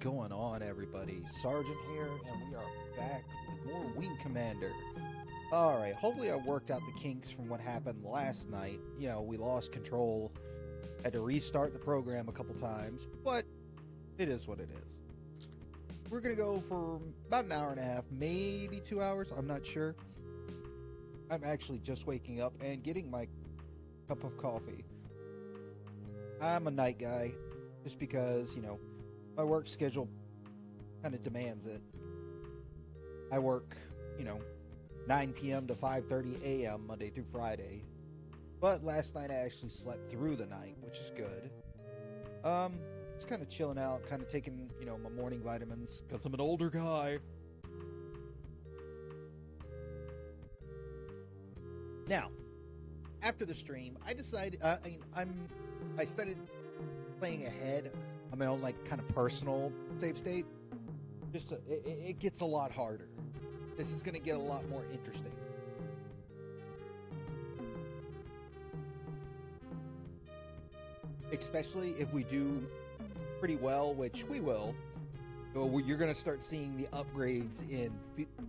going on, everybody? Sergeant here, and we are back with more Wing Commander. Alright, hopefully I worked out the kinks from what happened last night. You know, we lost control, had to restart the program a couple times, but it is what it is. We're going to go for about an hour and a half, maybe 2 hours, I'm not sure. I'm actually just waking up and getting my cup of coffee. I'm a night guy, just because, you know, my work schedule kind of demands it. I work, 9 p.m. to 5:30 a.m. Monday through Friday. But last night I actually slept through the night, which is good. Just kind of chilling out, kind of taking, my morning vitamins, because I'm an older guy. Now, after the stream, I decided, I started playing ahead on my own, kind of personal save state. It gets a lot harder. This is going to get a lot more interesting. Especially if we do pretty well, which we will. You're going to start seeing the upgrades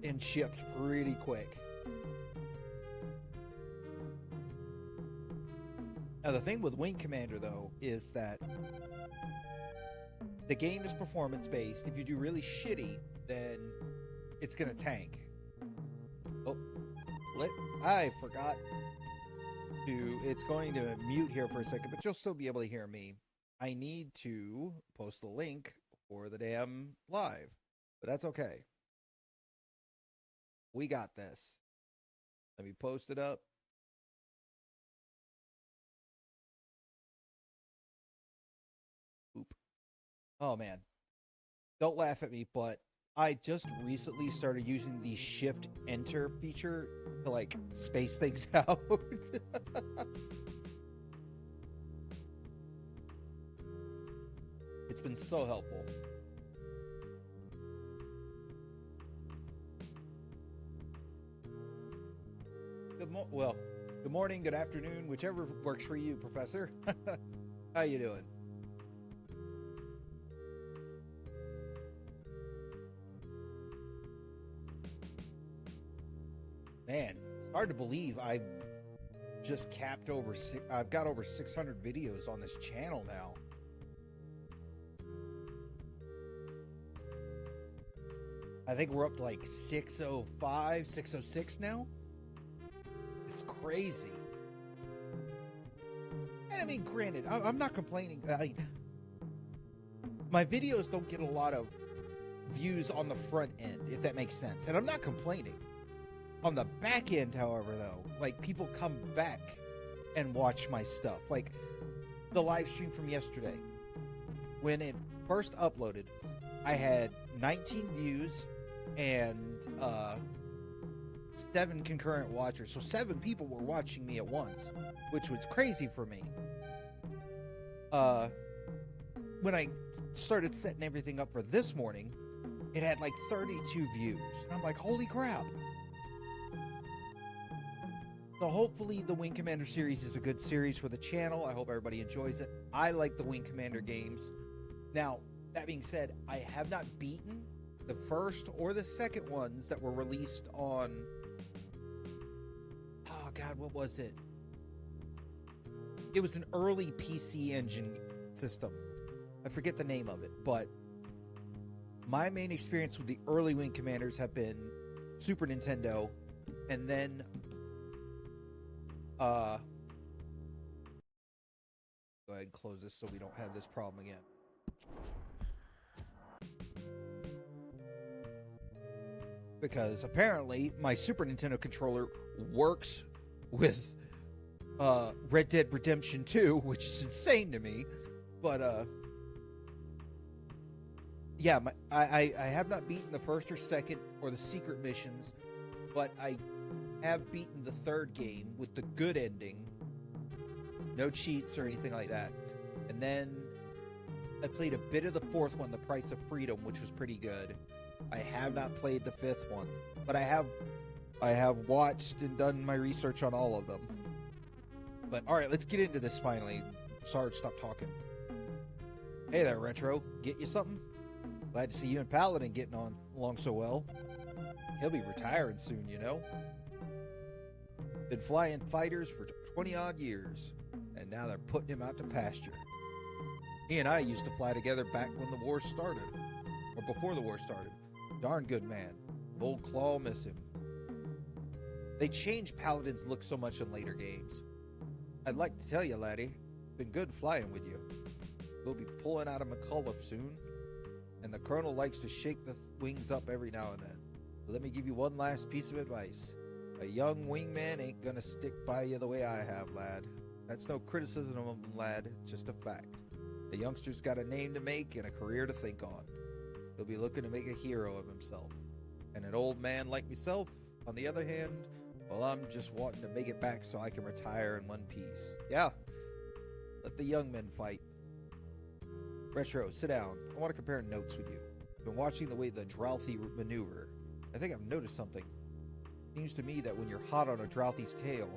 in ships pretty quick. Now, the thing with Wing Commander, though, is that the game is performance-based. If you do really shitty, then it's going to tank. Oh, I forgot to... It's going to mute here for a second, but you'll still be able to hear me. I need to post the link for the damn live, but that's okay. We got this. Let me post it up. Oop. Oh, man. Don't laugh at me, but I just recently started using the Shift-Enter feature to, space things out. It's been so helpful. Good morning, good afternoon, whichever works for you, Professor. How you doing? Man, it's hard to believe I've just capped I've got over 600 videos on this channel now. I think we're up to 605, 606 now. It's crazy. And I mean, granted, I'm not complaining. My videos don't get a lot of views on the front end, if that makes sense. And I'm not complaining. On the back end, however, though, people come back and watch my stuff. The live stream from yesterday. When it first uploaded, I had 19 views and 7 concurrent watchers. So 7 people were watching me at once, which was crazy for me. When I started setting everything up for this morning, it had 32 views. And I'm like, holy crap. So hopefully the Wing Commander series is a good series for the channel. I hope everybody enjoys it. I like the Wing Commander games. Now, that being said, I have not beaten the first or the second ones that were released on... Oh, God, what was it? It was an early PC Engine system. I forget the name of it, but my main experience with the early Wing Commanders have been Super Nintendo, and then... Go ahead and close this so we don't have this problem again. Because apparently my Super Nintendo controller works with Red Dead Redemption 2, which is insane to me. But yeah, I have not beaten the first or second or the secret missions, but I have beaten the third game with the good ending. No cheats or anything like that. And then I played a bit of the fourth one, The Price of Freedom, which was pretty good. I have not played the fifth one, but I have watched and done my research on all of them. But all right, let's get into this finally. Sarge, stop talking. Hey there, Retro. Get you something? Glad to see you and Paladin getting on along so well. He'll be retiring soon, you know. Been flying fighters for 20-odd years, and now they're putting him out to pasture. He and I used to fly together back when the war started, or before the war started. Darn good man. Old Claw miss him. They changed Paladin's look so much in later games. I'd like to tell you, laddie, been good flying with you. We'll be pulling out of McCullough soon, and the Colonel likes to shake the wings up every now and then. But let me give you one last piece of advice. A young wingman ain't gonna stick by you the way I have, lad. That's no criticism of him, lad, just a fact. The youngster's got a name to make and a career to think on. He'll be looking to make a hero of himself. And an old man like myself, on the other hand, well, I'm just wanting to make it back so I can retire in one piece. Yeah, let the young men fight. Retro, sit down. I want to compare notes with you. I've been watching the way the Drouthy maneuver. I think I've noticed something. Seems to me that when you're hot on a Drouthy's tail,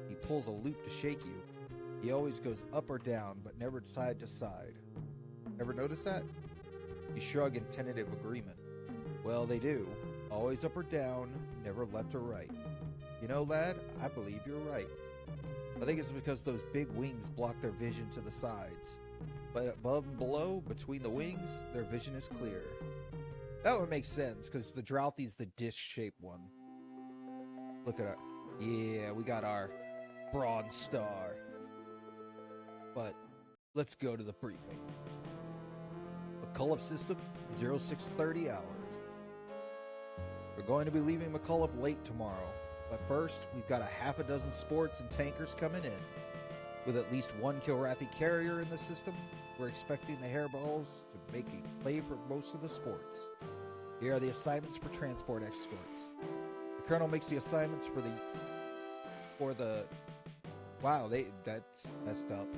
he pulls a loop to shake you. He always goes up or down, but never side to side. Ever notice that? You shrug in tentative agreement. Well, they do. Always up or down, never left or right. You know, lad, I believe you're right. I think it's because those big wings block their vision to the sides. But above and below, between the wings, their vision is clear. That would make sense, because the Drouthy's the disc-shaped one. Look at our... Yeah, we got our Bronze Star. But let's go to the briefing. McCullough system, 0630 hours. We're going to be leaving McCullough late tomorrow. But first, we've got a half a dozen sports and tankers coming in. With at least one Kilrathi carrier in the system, we're expecting the hairballs to make a play for most of the sports. Here are the assignments for transport escorts. The Colonel makes the assignments for the... Wow, that's messed up.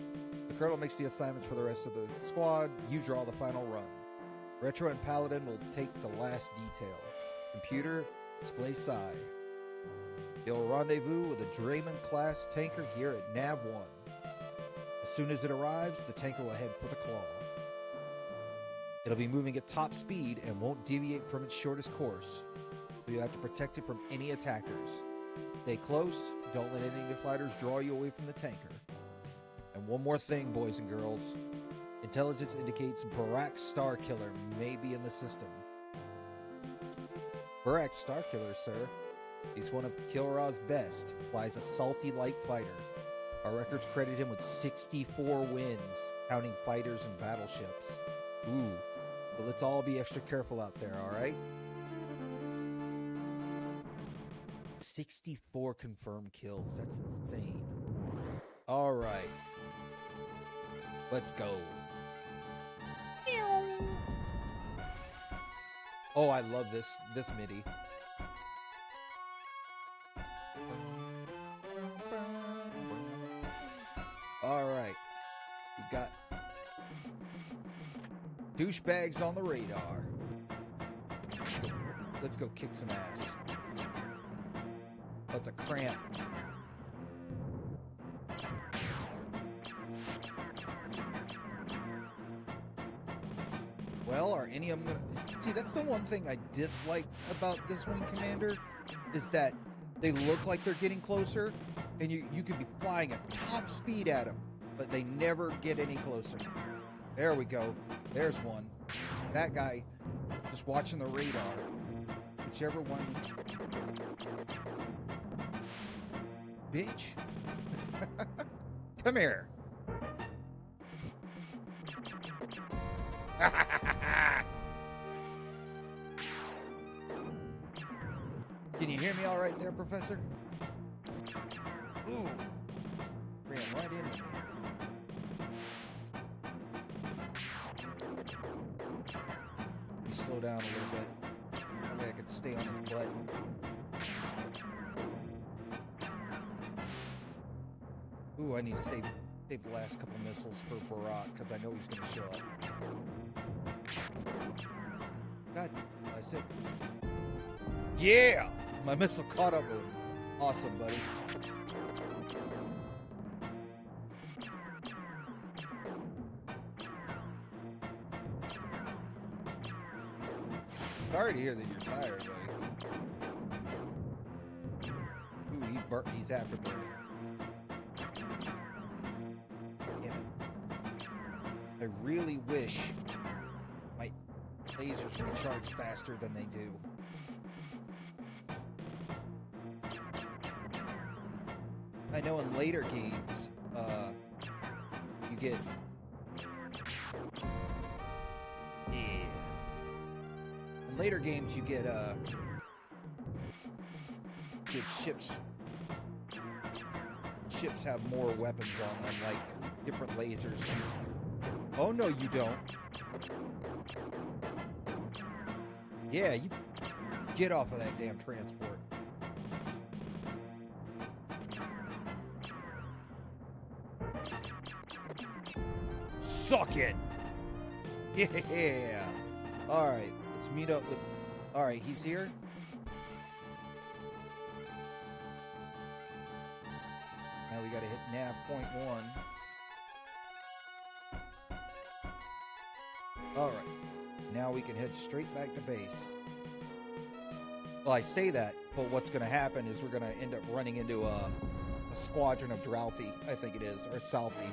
The Colonel makes the assignments for the rest of the squad. You draw the final run. Retro and Paladin will take the last detail. Computer, display Psi. They'll rendezvous with a Draymond-class tanker here at Nav 1. As soon as it arrives, the tanker will head for the Claw. It'll be moving at top speed and won't deviate from its shortest course, so you have to protect it from any attackers. Stay close, don't let enemy fighters draw you away from the tanker. And one more thing, boys and girls. Intelligence indicates Barak Starkiller may be in the system. Barak Starkiller, sir. He's one of Kilra's best, flies a salty light fighter. Our records credit him with 64 wins, counting fighters and battleships. Ooh, but let's all be extra careful out there, alright? 64 confirmed kills, that's insane. Alright. Let's go. Oh, I love this MIDI. Alright. We've got douchebags on the radar. Let's go kick some ass. That's a cramp. Well, are any of them gonna... See, that's the one thing I disliked about this Wing Commander, is that they look like they're getting closer, and you could be flying at top speed at them, but they never get any closer. There we go. There's one. That guy just watching the radar. Whichever one... Bitch. Come here. Can you hear me all right there, Professor? Ooh. Ran right into me. Let me slow down a little bit. That way I can stay on his butt. Ooh, I need to save the last couple missiles for Barak, because I know he's going to show up. God, I said... Yeah! My missile caught up with him. Awesome, buddy. Sorry to hear that you're tired, buddy. Ooh, he's afterburning. Damn it. I really wish my lasers would charge faster than they do. I know in later games, you get... Yeah. In later games, you get ships. Ships have more weapons on them, like different lasers. Oh, no, you don't. Yeah, you get off of that damn transport. Suck it! Yeah! Alright, let's meet up with... Alright, he's here? Now we gotta hit nav point 1. Alright. Now we can head straight back to base. Well, I say that, but what's gonna happen is we're gonna end up running into a squadron of Drouthy, I think it is, or Southie.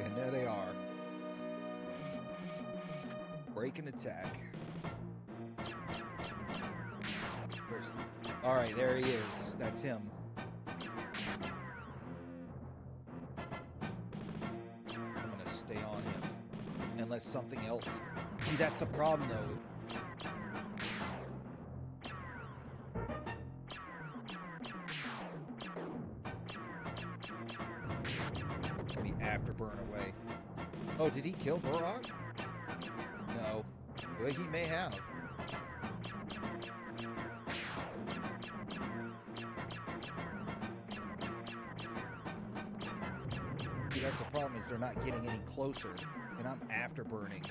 And there they are. Break and attack. Alright, there he is. That's him. I'm gonna stay on him. Unless something else... See, that's the problem, though. Be afterburn away. Oh, did he kill Burrock? No. Well, he may have. See, that's the problem, is they're not getting any closer, and I'm afterburning.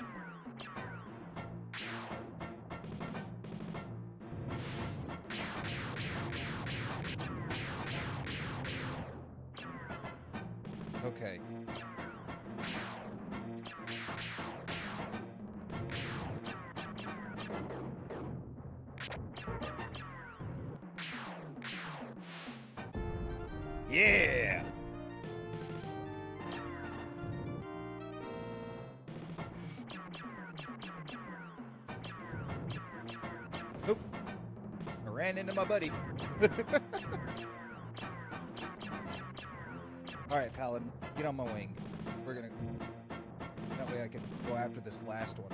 Okay. Yeah! Nope. I ran into my buddy. Alright, Paladin, get on my wing. We're gonna... That way I can go after this last one.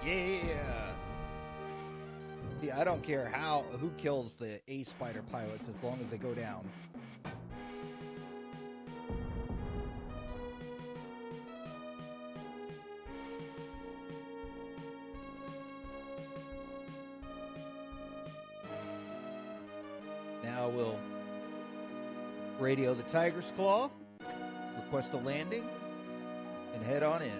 Yeah! See, I don't care who kills the A-Spider pilots as long as they go down. Now we'll radio the Tiger's Claw, request a landing, and head on in.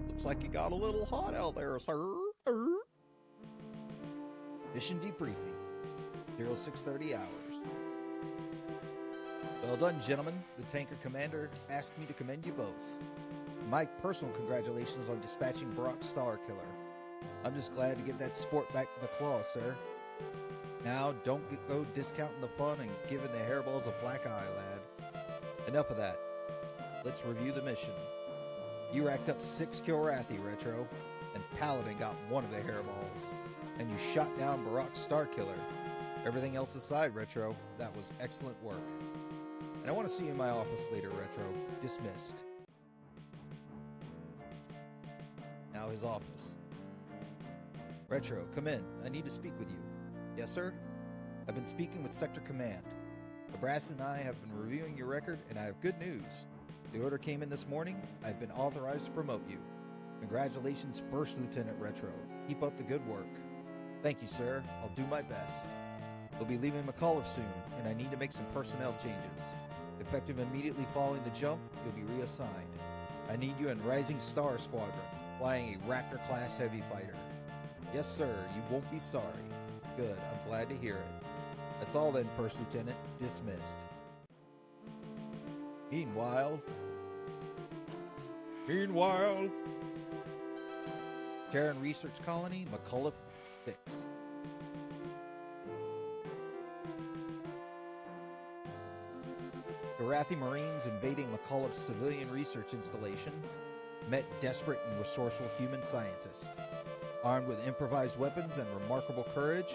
Looks like you got a little hot out there, sir. Mission debriefing. 0630 hours. Well done, gentlemen. The tanker commander asked me to commend you both. My personal congratulations on dispatching Brock's Star Killer. I'm just glad to get that sport back to the claw, sir. Now, don't go discounting the fun and giving the hairballs a black eye, lad. Enough of that. Let's review the mission. You racked up 6 Kilrathi, Retro, and Paladin got 1 of the hairballs. And you shot down Brock's Star Killer. Everything else aside, Retro, that was excellent work. And I want to see you in my office later, Retro. Dismissed. Now his office. Retro, come in. I need to speak with you. Yes, sir? I've been speaking with Sector Command. The brass and I have been reviewing your record, and I have good news. The order came in this morning. I've been authorized to promote you. Congratulations, First Lieutenant Retro. Keep up the good work. Thank you, sir. I'll do my best. We'll be leaving McAuliffe soon, and I need to make some personnel changes. Effective immediately following the jump, you'll be reassigned. I need you in Rising Star Squadron, flying a Raptor-class heavy fighter. Yes, sir. You won't be sorry. Good. I'm glad to hear it. That's all then, First Lieutenant. Dismissed. Meanwhile... Terran Research Colony, McAuliffe 6. Garathi Marines invading McAuliffe's civilian research installation met desperate and resourceful human scientists. Armed with improvised weapons and remarkable courage,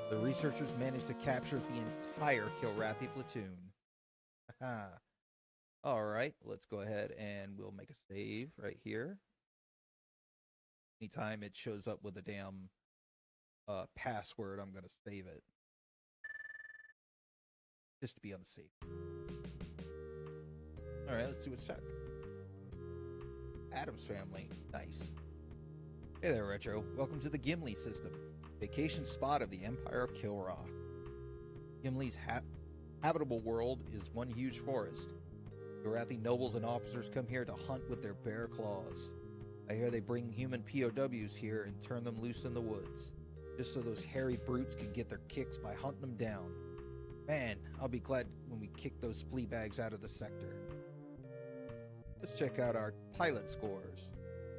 the researchers managed to capture the entire Kilrathi platoon. Alright, let's go ahead and we'll make a save right here. Anytime it shows up with a damn password, I'm going to save it. Just to be on the safe. Alright, let's see what's checked. Adam's family. Nice. Hey there, Retro. Welcome to the Gimli system. Vacation spot of the Empire of Kilra. Gimli's habitable world is one huge forest. Garathi nobles and officers come here to hunt with their bare claws. I hear they bring human POWs here and turn them loose in the woods, just so those hairy brutes can get their kicks by hunting them down. Man, I'll be glad when we kick those flea bags out of the sector. Let's check out our pilot scores.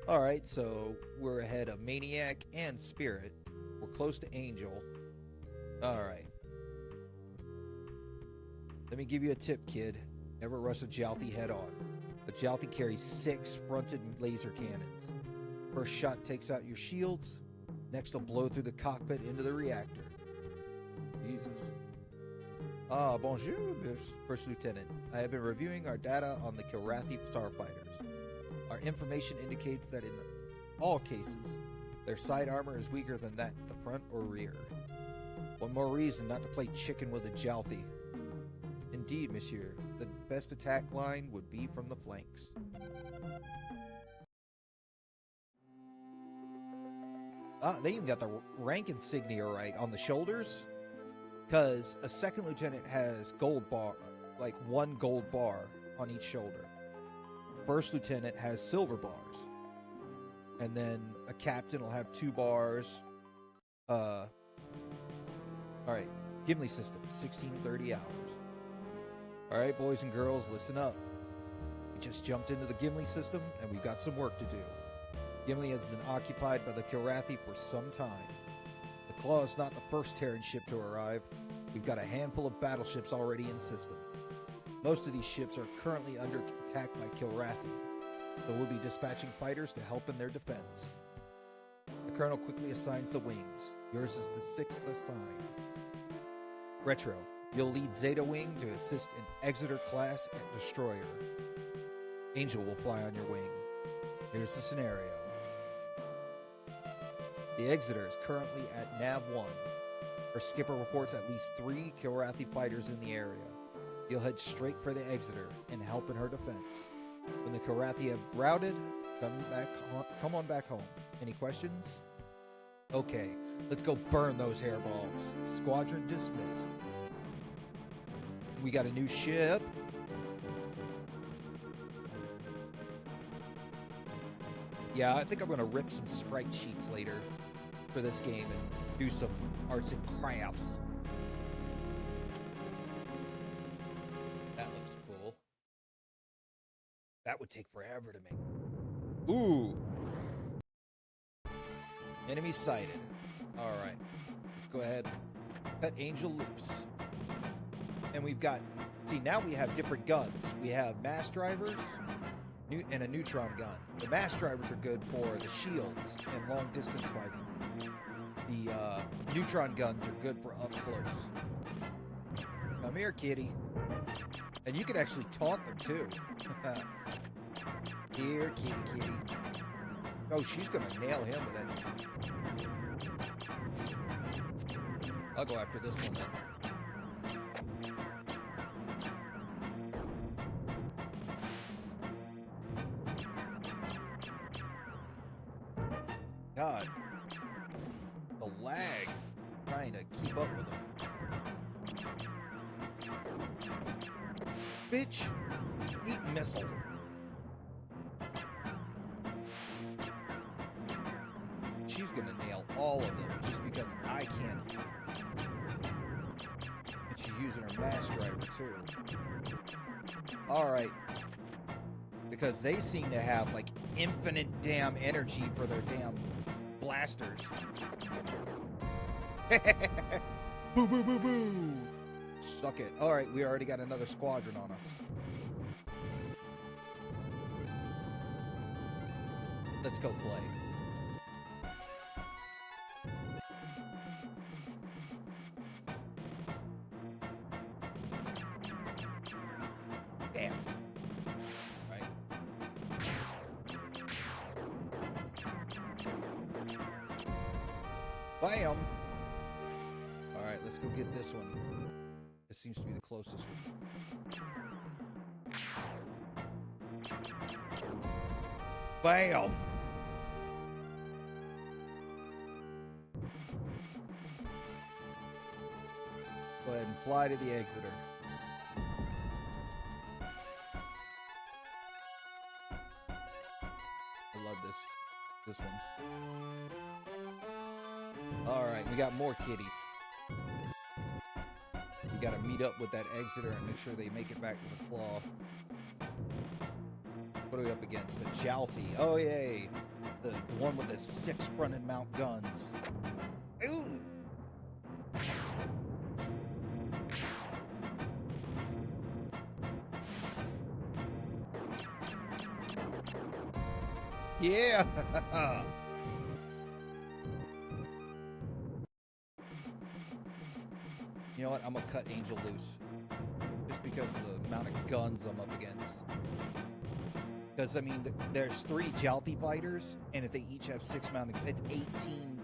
Alright, so we're ahead of Maniac and Spirit. We're close to Angel. Alright. Let me give you a tip, kid. Never rush a Jalti head on. The Jalti carries 6 fronted laser cannons. First shot takes out your shields. Next will blow through the cockpit into the reactor. Jesus. Bonjour, First Lieutenant. I have been reviewing our data on the Kilrathi starfighters. Our information indicates that in all cases, their side armor is weaker than that at the front or rear. One more reason not to play chicken with a Jalti. Indeed, monsieur. The best attack line would be from the flanks. They even got the rank insignia right on the shoulders. Because a second lieutenant has gold bar, like 1 gold bar on each shoulder. First lieutenant has silver bars. And then a captain will have 2 bars. Alright, Gimli system, 1630 hours. Alright, boys and girls, listen up. We just jumped into the Gimli system, and we've got some work to do. Gimli has been occupied by the Kilrathi for some time. The Claw is not the first Terran ship to arrive. We've got a handful of battleships already in system. Most of these ships are currently under attack by Kilrathi, so we'll be dispatching fighters to help in their defense. The Colonel quickly assigns the wings. Yours is the 6th assigned. Retro, you'll lead Zeta Wing to assist in Exeter-class destroyer. Angel will fly on your wing. Here's the scenario. The Exeter is currently at Nav 1. Our skipper reports at least 3 Kilrathi fighters in the area. You'll head straight for the Exeter and help in her defense. When the Kilrathi have routed, come on back home. Any questions? Okay, let's go burn those hairballs. Squadron dismissed. We got a new ship. Yeah, I think I'm going to rip some sprite sheets later for this game and do some arts and crafts. That looks cool. That would take forever to make. Ooh. Enemy sighted. Alright. Let's go ahead and cut Angel loose. And we've got... See, now we have different guns. We have mass drivers and a neutron gun. The mass drivers are good for the shields and long distance fighting. The neutron guns are good for up close. Come here, kitty. And you can actually taunt them too. Here, kitty, kitty. Oh, she's gonna nail him with it. I'll go after this one then. God. The lag. Trying to keep up with them. Bitch. Eat missile. She's gonna nail all of them just because I can't. And she's using her mass driver too. Alright. Because they seem to have like infinite damn energy for their damn blasters. Boo boo boo boo! Suck it. Alright, we already got another squadron on us. Let's go play. Damn. Right. Bam! Alright, let's go get this one. This seems to be the closest one. Bam! Go ahead and fly to the exeter. I love this one. Alright, we got more kitties. We gotta meet up with that exeter and make sure they make it back to the claw. What are we up against? A Jalfi. Oh, yay! The one with the 6 front and mount guns. Ooh! Yeah! You know what? I'm gonna cut Angel loose. Just because of the amount of guns I'm up against. Because, I mean, there's 3 Jalti fighters, and if they each have 6 mounted, it's 18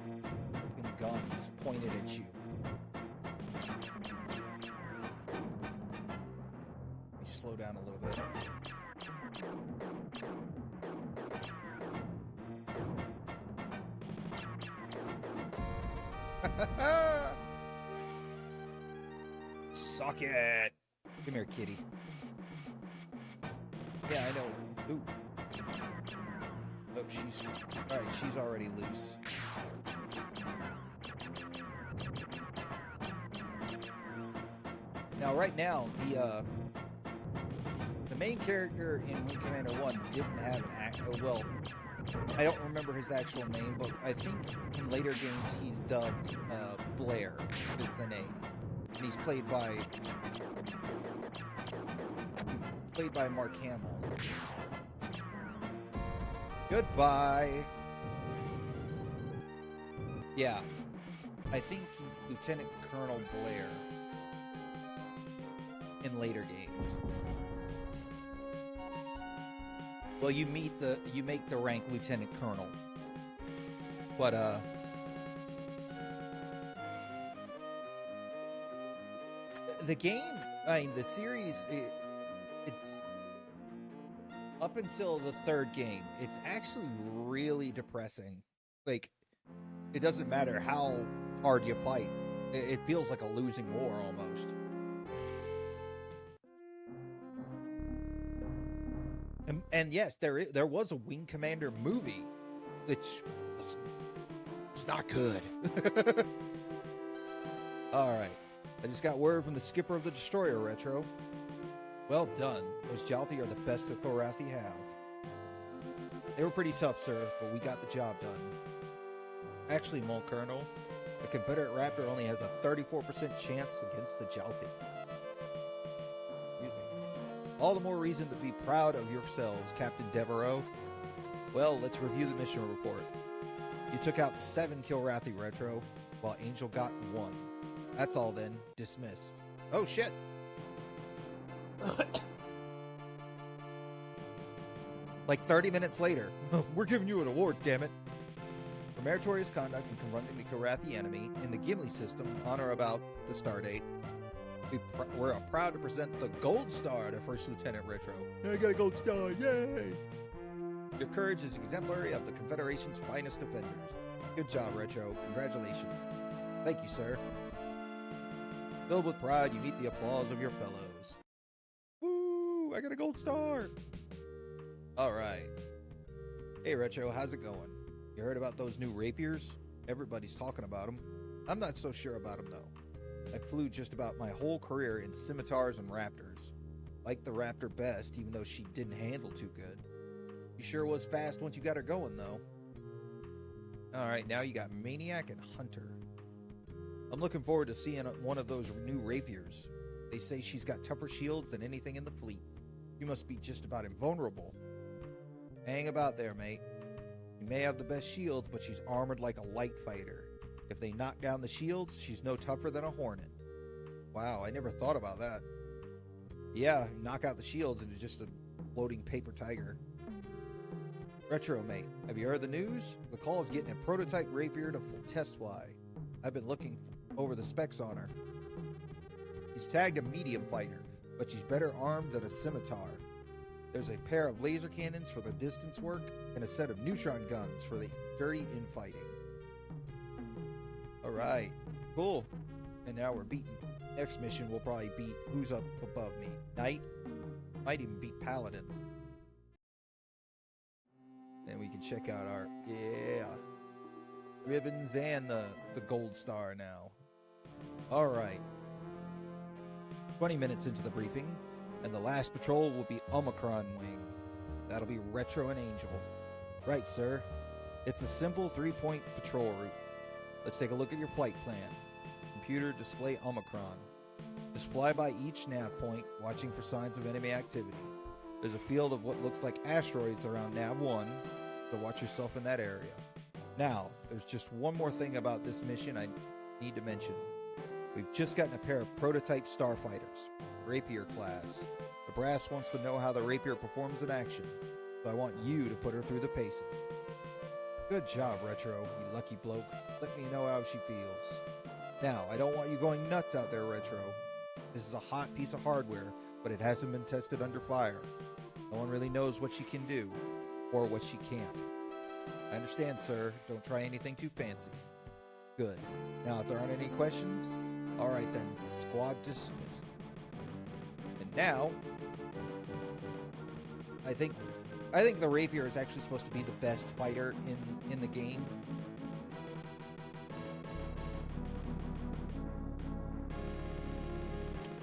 guns pointed at you. Let me slow down a little bit. Suck it! Come here, kitty. Yeah, I know. Ooh. Oh, alright, she's already loose. Now, right now, the main character in Wing Commander 1 didn't have an well, I don't remember his actual name, but I think in later games he's dubbed Blair is the name. And he's played by Mark Hamill. Goodbye. Yeah, I think he's Lieutenant Colonel Blair in later games. Well, you make the rank Lieutenant Colonel, but the game, I mean, the series, it's up until the 3rd game, it's actually really depressing. Like, it doesn't matter how hard you fight. It feels like a losing war almost. And yes, there was a Wing Commander movie, which it's not good. Alright. I just got word from the skipper of the destroyer, Retro. Well done. Those Jalti are the best that Korathi have. They were pretty tough, sir, but we got the job done. Actually, Mon Colonel, the Confederate Raptor only has a 34% chance against the Jalti. Excuse me. All the more reason to be proud of yourselves, Captain Devereaux. Well, let's review the mission report. You took out 7 Kilrathi, Retro, while Angel got 1. That's all then. Dismissed. Oh, shit! Like 30 minutes later. We're giving you an award, damn it. For meritorious conduct in confronting the Korathi enemy in the Gimli system on or about the stardate, we're proud to present the Gold Star to First Lieutenant Retro. I got a Gold Star, yay! Your courage is exemplary of the Confederation's finest defenders. Good job, Retro. Congratulations. Thank you, sir. Filled with pride, you meet the applause of your fellows. Woo! I got a gold star! Alright. Hey, Retro, how's it going? You heard about those new rapiers? Everybody's talking about them. I'm not so sure about them, though. I flew just about my whole career in scimitars and raptors. Liked the raptor best, even though she didn't handle too good. She sure was fast once you got her going, though. Alright, now you got Maniac and Hunter. I'm looking forward to seeing one of those new rapiers. They say she's got tougher shields than anything in the fleet. You must be just about invulnerable. Hang about there, mate. You may have the best shields, but she's armored like a light fighter. If they knock down the shields, she's no tougher than a hornet. Wow, I never thought about that. Yeah, you knock out the shields and it's just a floating paper tiger. Retro, mate, have you heard the news? The call is getting a prototype rapier to test fly. I've been looking over the specs on her. She's tagged a medium fighter, but she's better armed than a scimitar. There's a pair of laser cannons for the distance work and a set of neutron guns for the dirty infighting. Alright, cool. And now we're beating. Next mission will probably beat who's up above me. Knight? Might even beat Paladin. And we can check out our, ribbons and the gold star now. Alright. 20 minutes into the briefing, and the last patrol will be Omicron Wing. That'll be Retro and Angel. Right, sir. It's a simple 3-point patrol route. Let's take a look at your flight plan. Computer, display Omicron. Just fly by each nav point, watching for signs of enemy activity. There's a field of what looks like asteroids around nav 1, so watch yourself in that area. Now, there's just one more thing about this mission I need to mention. We've just gotten a pair of prototype starfighters, Rapier class. The brass wants to know how the Rapier performs in action, so I want you to put her through the paces. Good job, Retro, you lucky bloke. Let me know how she feels. Now, I don't want you going nuts out there, Retro. This is a hot piece of hardware, but it hasn't been tested under fire. No one really knows what she can do, or what she can't. I understand, sir. Don't try anything too fancy. Good. Now, if there aren't any questions, all right then, squad dismissed. And now, I think the Rapier is actually supposed to be the best fighter in the game.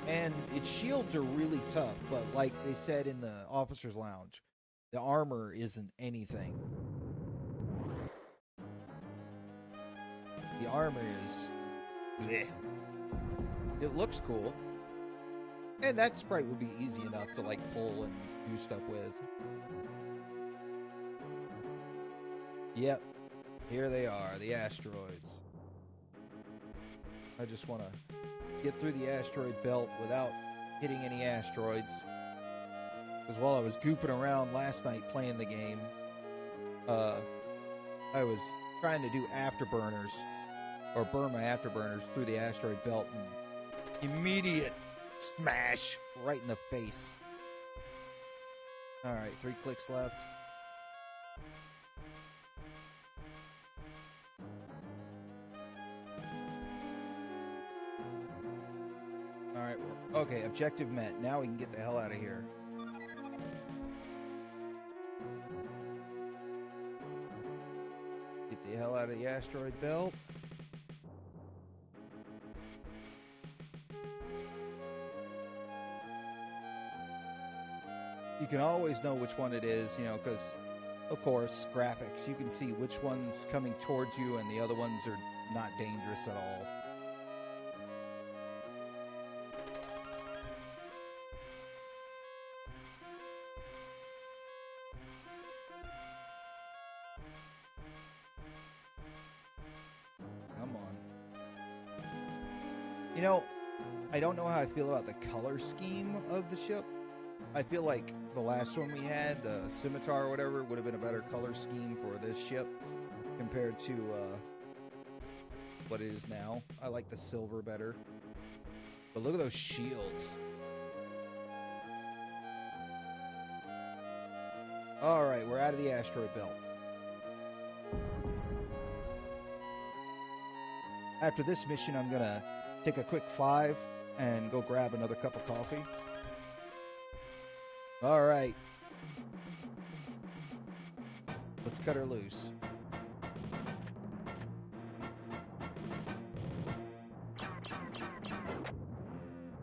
And its shields are really tough, but like they said in the officer's lounge, the armor isn't anything. The armor is... bleh. It looks cool. And that sprite would be easy enough to like pull and do stuff with. Yep. Here they are, the asteroids. I just want to get through the asteroid belt without hitting any asteroids. Because while I was goofing around last night playing the game, I was trying to do afterburners, or burn my afterburners through the asteroid belt, and immediate smash right in the face. Alright, 3 clicks left. Alright, okay, objective met. Now we can get the hell out of here. Get the hell out of the asteroid belt. You can always know which one it is, you know, because, of course, graphics. You can see which one's coming towards you and the other ones are not dangerous at all. Come on. You know, I don't know how I feel about the color scheme of the ship. I feel like the last one we had, the scimitar or whatever, would have been a better color scheme for this ship compared to what it is now. I like the silver better. But look at those shields. Alright, we're out of the asteroid belt. After this mission, I'm gonna take a quick 5 and go grab another cup of coffee. Alright. Let's cut her loose.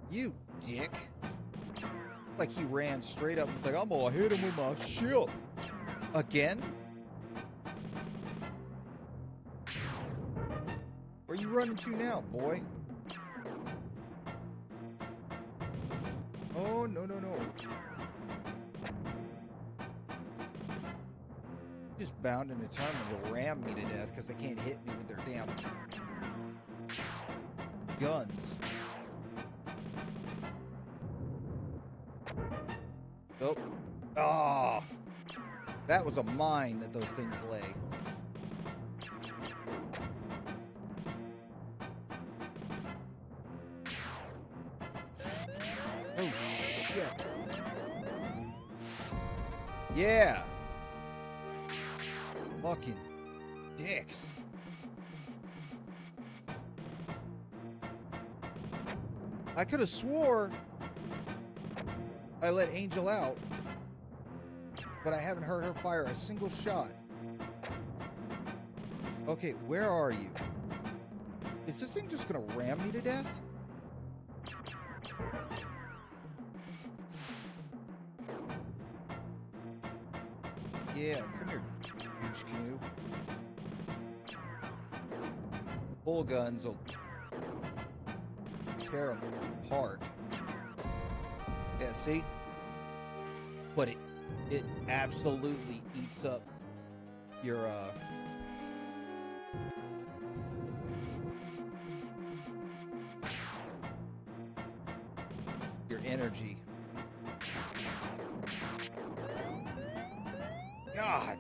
You dick. Like he ran straight up and was like, I'm gonna hit him with my ship. Again? Where you running to now, boy? Oh, no, no, no. Just bound and determined to ram me to death because they can't hit me with their damn guns. Nope. Ah, that was a mine that those things lay. Oh shit. Yeah. Fucking dicks. I could have swore I let Angel out, but I haven't heard her fire a single shot. Okay, where are you? Is this thing just gonna ram me to death? Yeah, come here, douche canoe. Bull guns will tear them apart. Yeah, see? But it absolutely eats up your energy. God.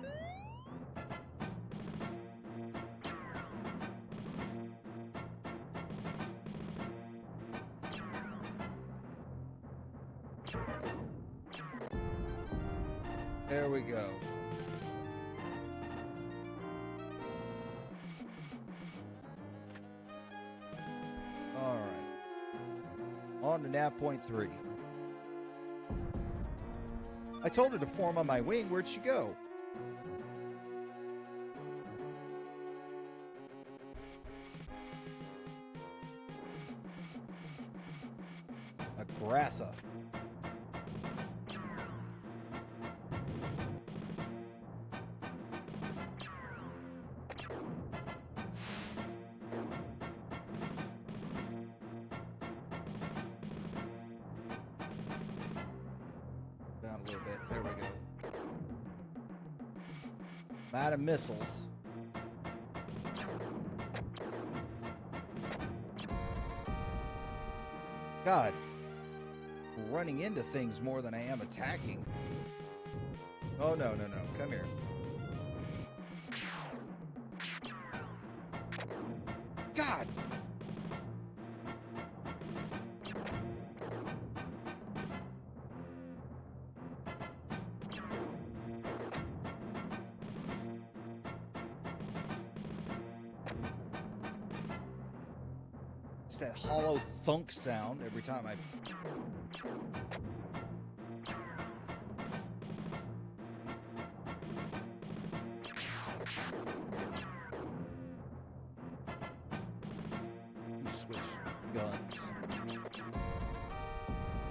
There we go. All right. On to nav point 3. I told her to form on my wing. Where'd she go? Agratha. Down a little bit. There we go. I'm out of missiles. God. I'm running into things more than I am attacking. Oh, no, no, no. Come here. God! It's that hollow thunk sound every time I... Switch guns.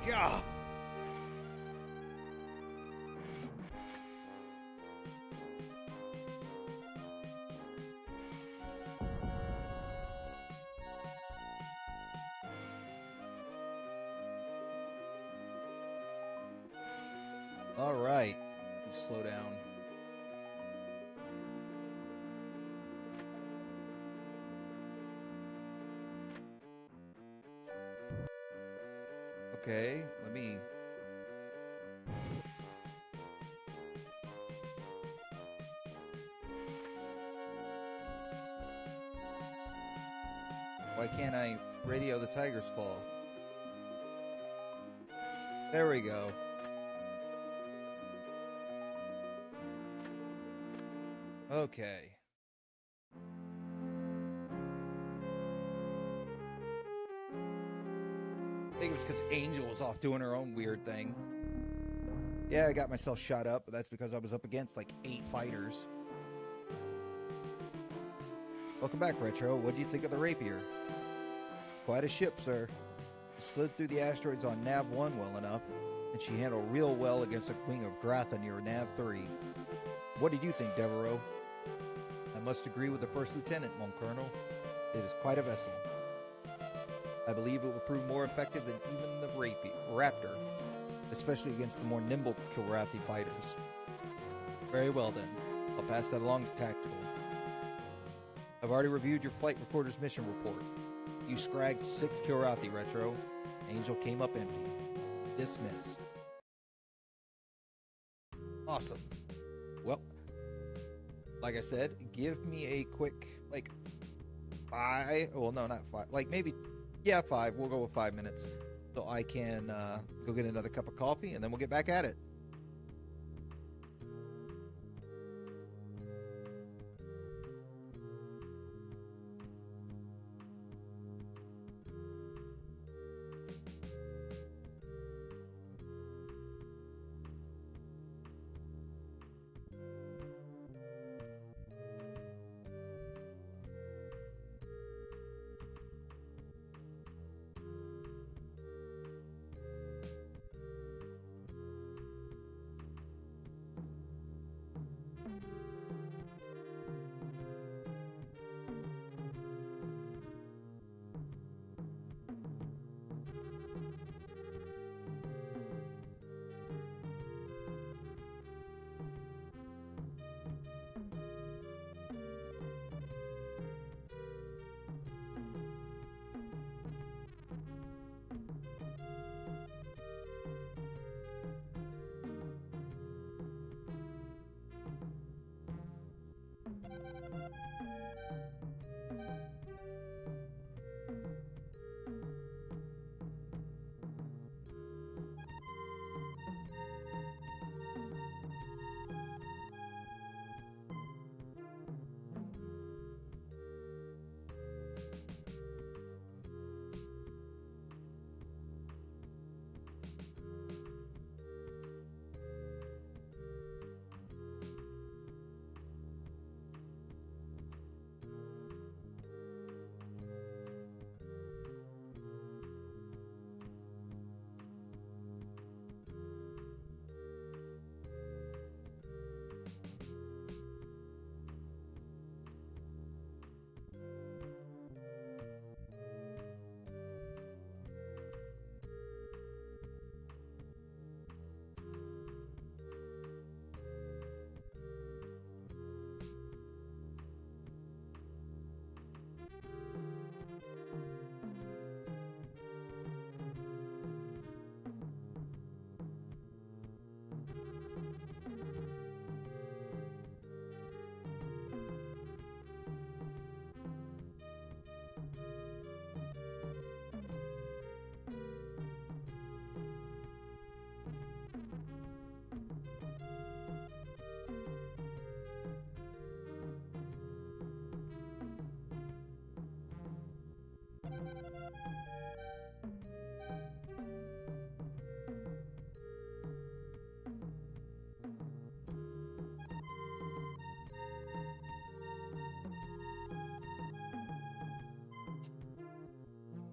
Gah! All right, let's slow down. Okay, let me... Why can't I radio the Tiger's Claw? There we go. Okay. I think it was because Angel was off doing her own weird thing. Yeah, I got myself shot up, but that's because I was up against like 8 fighters. Welcome back, Retro. What do you think of the Rapier? Quite a ship, sir. She slid through the asteroids on Nav 1 well enough, and she handled real well against a wing of Gratha near Nav 3. What did you think, Devereaux? I must agree with the First Lieutenant, Mon Colonel. It is quite a vessel. I believe it will prove more effective than even the Raptor, especially against the more nimble Kilrathi fighters. Very well then. I'll pass that along to Tactical. I've already reviewed your flight recorder's mission report. You scragged 6 Kilrathi, Retro. Angel came up empty. Dismissed. Awesome. Well, like I said, give me a quick, 5, well, no, not 5, maybe, 5, we'll go with 5 minutes, so I can go get another cup of coffee, and then we'll get back at it.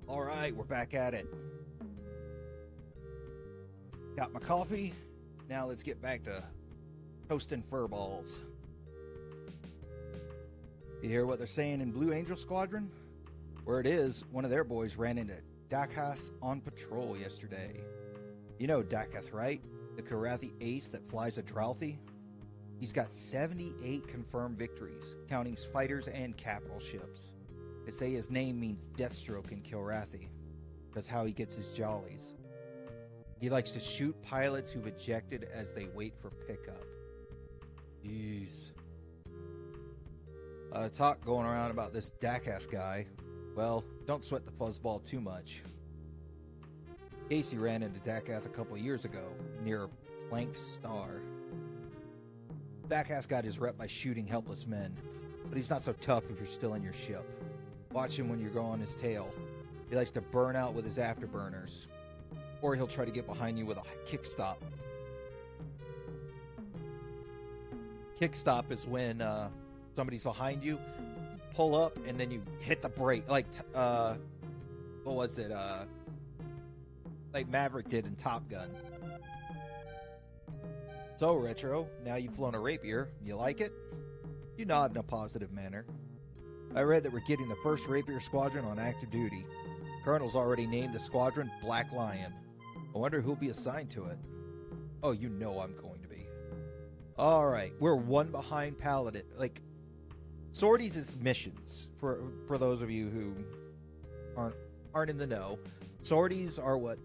All right, we're back at it. Got my coffee. Now let's get back to toasting fur balls. You hear what they're saying in Blue Angel Squadron? Where it is, one of their boys ran into Dakath on patrol yesterday. You know Dakath, right? The Kilrathi ace that flies a Dralthi? He's got 78 confirmed victories, counting fighters and capital ships. They say his name means Deathstroke in Kilrathi. That's how he gets his jollies. He likes to shoot pilots who've ejected as they wait for pickup. Jeez. A lot of talk going around about this Dakath guy. Well, don't sweat the fuzzball too much. Casey ran into Dakath a couple years ago, near Plank Star. Stackath got his rep by shooting helpless men, but he's not so tough if you're still in your ship. Watch him when you're on his tail. He likes to burn out with his afterburners. Or he'll try to get behind you with a kick stop. Kick stop is when somebody's behind you, pull up, and then you hit the brake. Like, what was it? Like Maverick did in Top Gun. So, Retro, now you've flown a rapier. You like it? You nod in a positive manner. I read that we're getting the first rapier squadron on active duty. Colonel's already named the squadron Black Lion. I wonder who'll be assigned to it. Oh, you know I'm going to be. Alright, we're one behind Paladin. Like, sorties is missions. For those of you who aren't in the know, sorties are what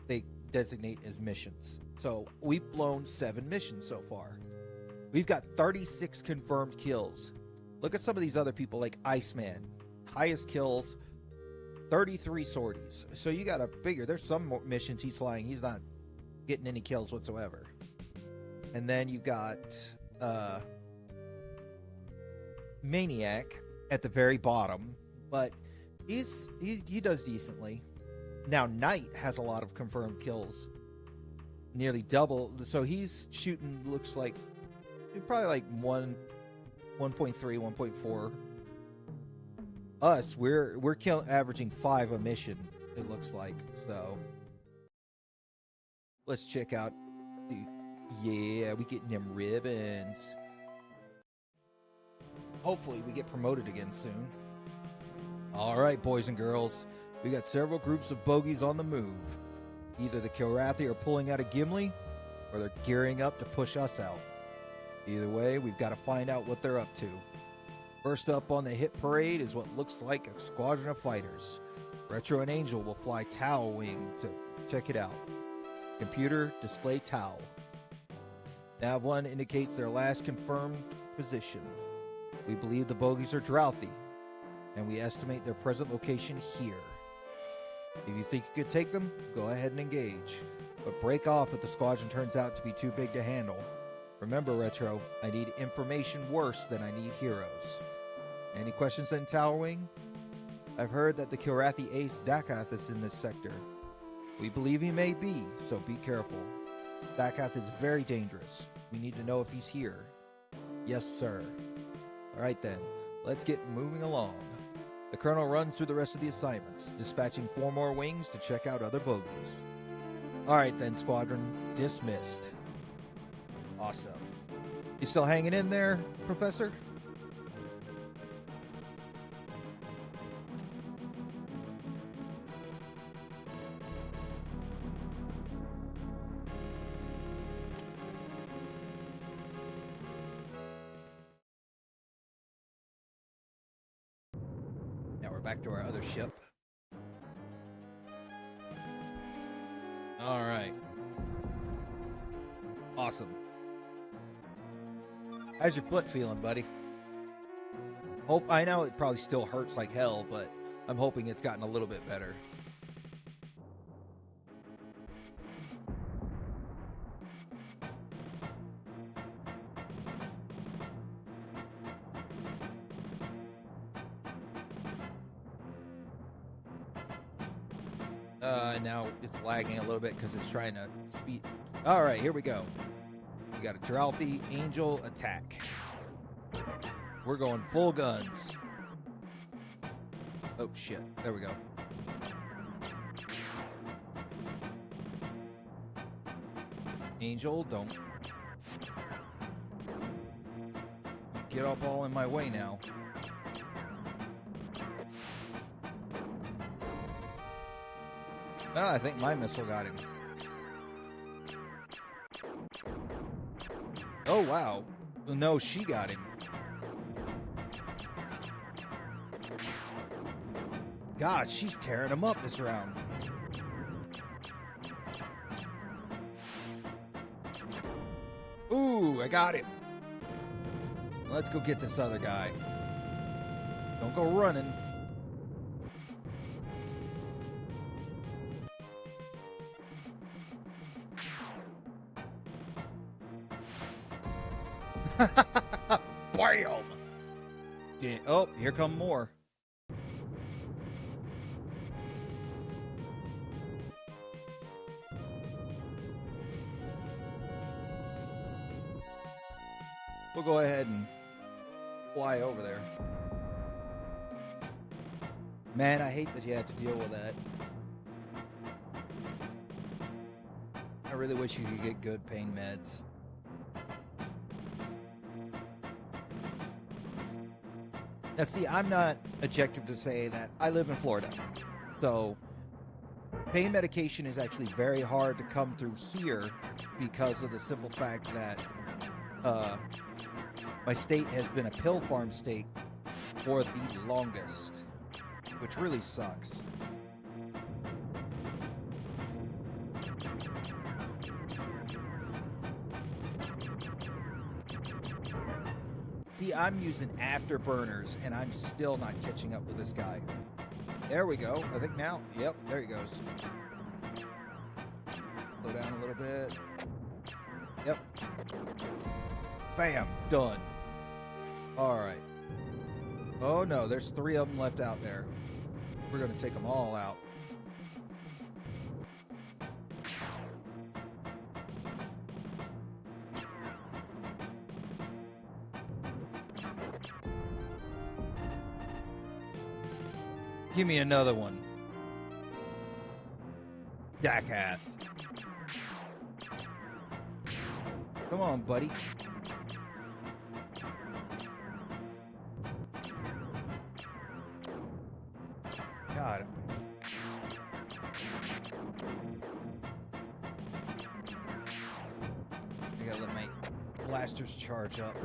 they designate as missions. So, we've blown 7 missions so far. We've got 36 confirmed kills. Look at some of these other people like Iceman. Highest kills, 33 sorties. So you gotta figure there's some missions he's flying, he's not getting any kills whatsoever. And then you got Maniac at the very bottom, but he does decently. Now Knight has a lot of confirmed kills, nearly double. So he's shooting, looks like probably like 1.3, 1.4. Us, we're averaging 5 a mission, it looks like. So let's check out the, yeah, we getting them ribbons. Hopefully we get promoted again soon. All right, boys and girls, we got several groups of bogies on the move. Either the Kilrathi are pulling out of Gimli, or they're gearing up to push us out. Either way, we've got to find out what they're up to. First up on the hit parade is what looks like a squadron of fighters. Retro and Angel will fly Tau Wing to check it out. Computer, display Tau. Nav 1 indicates their last confirmed position. We believe the bogies are Drouthy, and we estimate their present location here. If you think you could take them, go ahead and engage. But break off if the squadron turns out to be too big to handle. Remember, Retro, I need information worse than I need heroes. Any questions on Tower Wing? I've heard that the Kilrathi ace Dakath is in this sector. We believe he may be, so be careful. Dakath is very dangerous. We need to know if he's here. Yes, sir. Alright then, let's get moving along. The Colonel runs through the rest of the assignments, dispatching 4 more wings to check out other bogies. Alright then, Squadron, dismissed. Awesome. You still hanging in there, Professor? Now we're back to our other ship. All right. Awesome. How's your foot feeling, buddy? I know it probably still hurts like hell, but I'm hoping it's gotten a little bit better. Now it's lagging a little bit because it's trying to speed. All right, here we go. We got a Drouthy Angel attack. We're going full guns. Oh, shit. There we go. Angel, don't get up all in my way now. Ah, I think my missile got him. Oh, wow. No, she got him. God, she's tearing him up this round. Ooh, I got him. Let's go get this other guy. Don't go running. Bam! Yeah, oh, here come more. We'll go ahead and fly over there. Man, I hate that you had to deal with that. I really wish you could get good pain meds. Now see, I'm not objective to say that I live in Florida. So, pain medication is actually very hard to come through here because of the simple fact that my state has been a pill farm state for the longest, which really sucks. See, I'm using afterburners, and I'm still not catching up with this guy. There we go. I think now. Yep, there he goes. Slow down a little bit. Yep. Bam. Done. All right. Oh, no. There's 3 of them left out there. We're going to take them all out. Give me another one. Jackass. Come on, buddy. Got him. I gotta let my blasters charge up.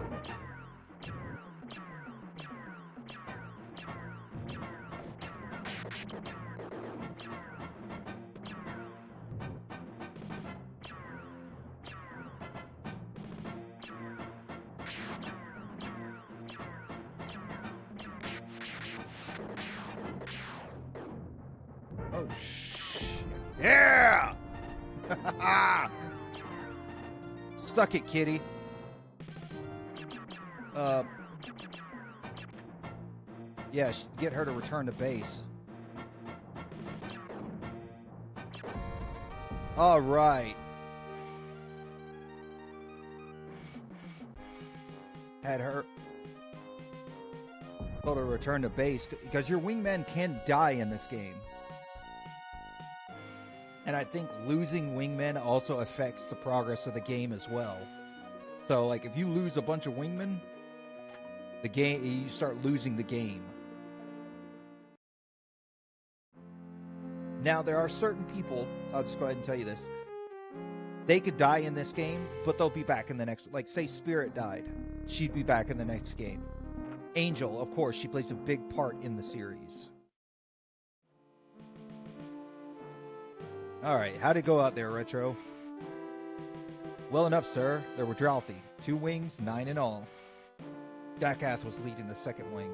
Oh, shit. Yeah! Suck it, kitty. Yeah, get her to return to base. All right. Had her told her to return to base because your wingman can die in this game. And I think losing wingmen also affects the progress of the game as well. So, like, if you lose a bunch of wingmen, the game, you start losing the game. Now, there are certain people, I'll just go ahead and tell you this. They could die in this game, but they'll be back in the next, like, say Spirit died. She'd be back in the next game. Angel, of course, she plays a big part in the series. Alright, how'd it go out there, Retro? Well enough, sir. There were Drouthy. 2 wings, 9 in all. Jackass was leading the second wing.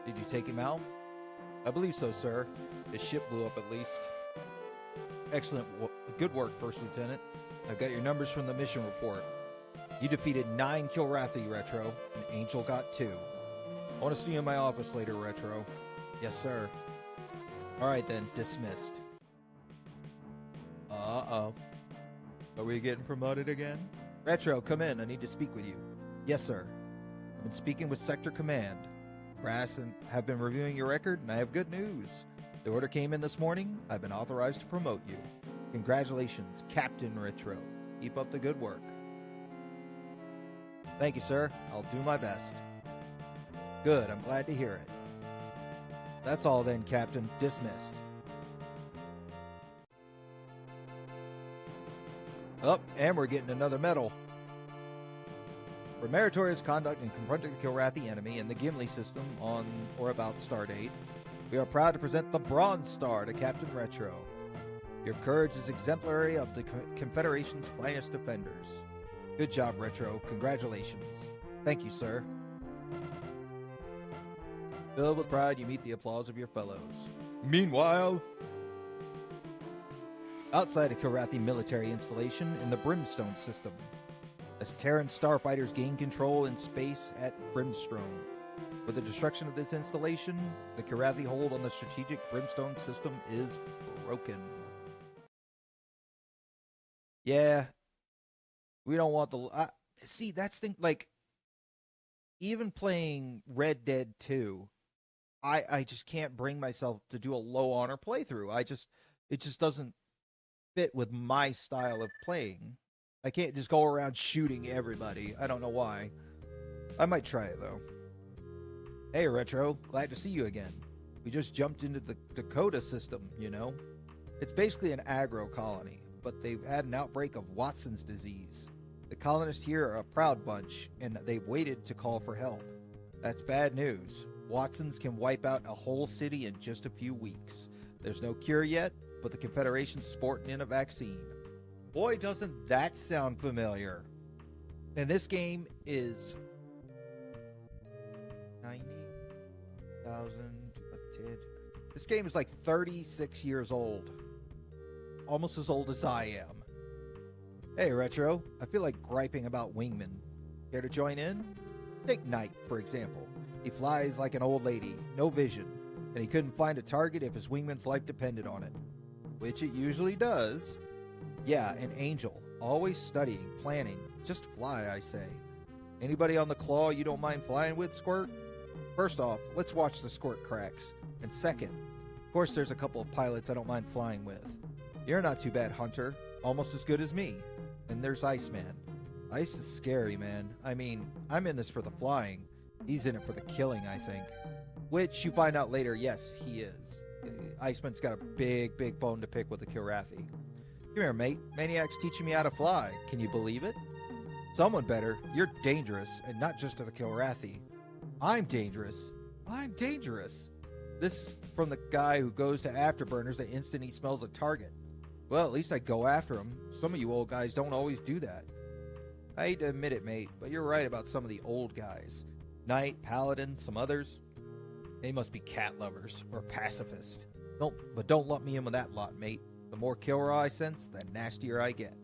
Did you take him out? I believe so, sir. His ship blew up at least. Excellent. Good work, First Lieutenant. I've got your numbers from the mission report. You defeated 9 Kilrathi, Retro, and Angel got 2. I want to see you in my office later, Retro. Yes, sir. Alright then, dismissed. Uh-oh. Are we getting promoted again? Retro, come in. I need to speak with you. Yes, sir. I've been speaking with Sector Command. Brass and have been reviewing your record, and I have good news. The order came in this morning. I've been authorized to promote you. Congratulations, Captain Retro. Keep up the good work. Thank you, sir. I'll do my best. Good. I'm glad to hear it. That's all then, Captain. Dismissed. Oh, and we're getting another medal. For meritorious conduct in confronting the Kilrathi enemy in the Gimli system on or about Stardate, we are proud to present the Bronze Star to Captain Retro. Your courage is exemplary of the Confederation's finest defenders. Good job, Retro. Congratulations. Thank you, sir. Filled with pride, you meet the applause of your fellows. Meanwhile, outside a Kilrathi military installation in the Brimstone system. as Terran starfighters gain control in space at Brimstone. With the destruction of this installation, the Kirathi hold on the strategic Brimstone system is broken. Yeah, we don't want the... see, that's the thing, like, even playing Red Dead 2, I just can't bring myself to do a low honor playthrough. It just doesn't fit with my style of playing. I can't just go around shooting everybody. I don't know why. I might try it, though. Hey, Retro. Glad to see you again. We just jumped into the Dakota system, you know? It's basically an aggro colony, but they've had an outbreak of Watson's disease. The colonists here are a proud bunch, and they've waited to call for help. That's bad news. Watsons can wipe out a whole city in just a few weeks. There's no cure yet, but the Confederation's sporting in a vaccine. Boy, doesn't that sound familiar. And this game is 90,000 a tid. This game is like 36 years old. Almost as old as I am. Hey, Retro. I feel like griping about wingmen. Care to join in? Take Knight, for example. He flies like an old lady, no vision, and he couldn't find a target if his wingman's life depended on it. Which it usually does. Yeah, an angel. Always studying, planning. Just fly, I say. Anybody on the claw you don't mind flying with, Squirt? First off, let's watch the Squirt cracks. And second, of course there's a couple of pilots I don't mind flying with. You're not too bad, Hunter. Almost as good as me. And there's Iceman. Ice is scary, man. I mean, I'm in this for the flying. He's in it for the killing, I think. Which you find out later, yes, he is. Iceman's got a big, big bone to pick with the Kirathi. Come here, mate. Maniac's teaching me how to fly. Can you believe it? Someone better. You're dangerous, and not just to the Kirathi. I'm dangerous. I'm dangerous. This from the guy who goes to afterburners the instant he smells a target. Well, at least I go after him. Some of you old guys don't always do that. I hate to admit it, mate, but you're right about some of the old guys. Knight, Paladin, some others. They must be cat lovers or pacifists. Don't lump me in with that lot, mate. The more killer I sense, the nastier I get.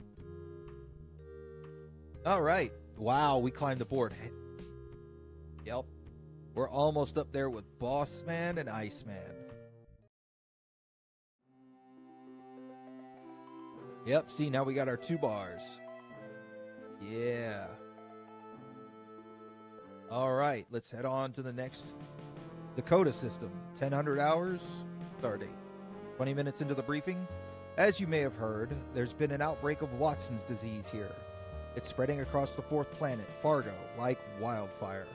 Alright. Wow, we climbed aboard. Yep. We're almost up there with Boss Man and Iceman. Yep, see, now we got our 2 bars. Yeah. Alright, let's head on to the next Dakota system. 1000 hours, start date. 20 minutes into the briefing. As you may have heard, there's been an outbreak of Watson's disease here. It's spreading across the 4th planet, Fargo, like wildfire.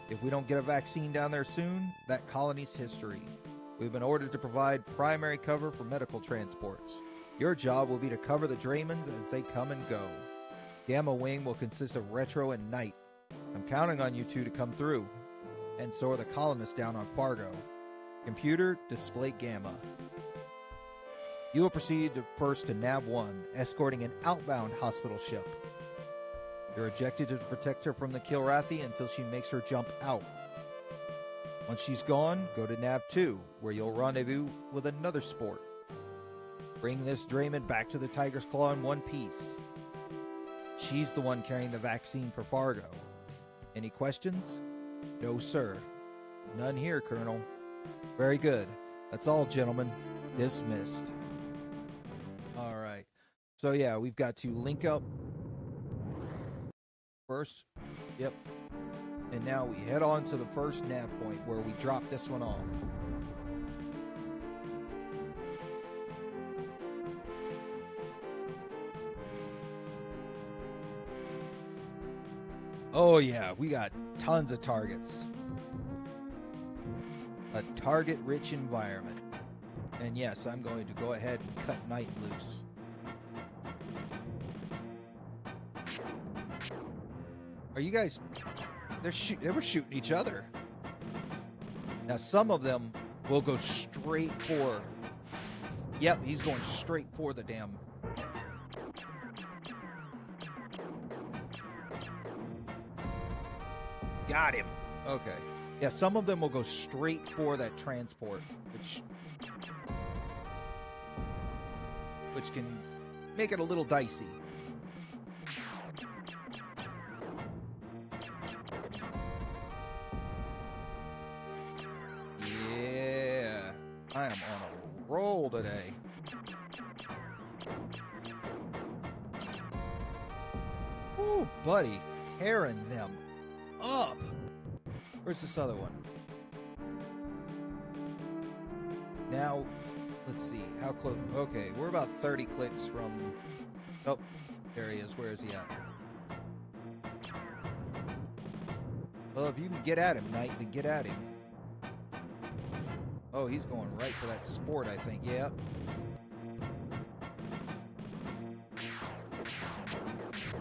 If we don't get a vaccine down there soon, that colony's history. We've been ordered to provide primary cover for medical transports. Your job will be to cover the Draymans as they come and go. Gamma Wing will consist of Retro and Knight. I'm counting on you two to come through. And so are the colonists down on Fargo. Computer, display Gamma. You will proceed first to Nav 1, escorting an outbound hospital ship. Your objective is to protect her from the Kirathi until she makes her jump out. Once she's gone, go to Nav 2, where you'll rendezvous with another sport. Bring this Drayman back to the Tiger's Claw in one piece. She's the one carrying the vaccine for Fargo. Any questions? No, sir. None here, Colonel. Very good. That's all, gentlemen. Dismissed. Alright. So yeah, we've got to link up first. Yep. And now we head on to the first nav point where we drop this one off. Oh yeah, we got tons of targets. A target-rich environment. And yes, I'm going to go ahead and cut Knight loose. Are you guys... They were shooting each other. Now some of them will go straight for... Yep, he's going straight for the damn... Got him. Okay. Yeah, some of them will go straight for that transport, which can make it a little dicey. I am on a roll today. Ooh, buddy. Tearing them up. Where's this other one? Now, let's see. How close? Okay, we're about 30 clicks from... Oh, there he is. Where is he at? Well, if you can get at him, Knight, then get at him. Oh, he's going right for that sport, I think. Yeah.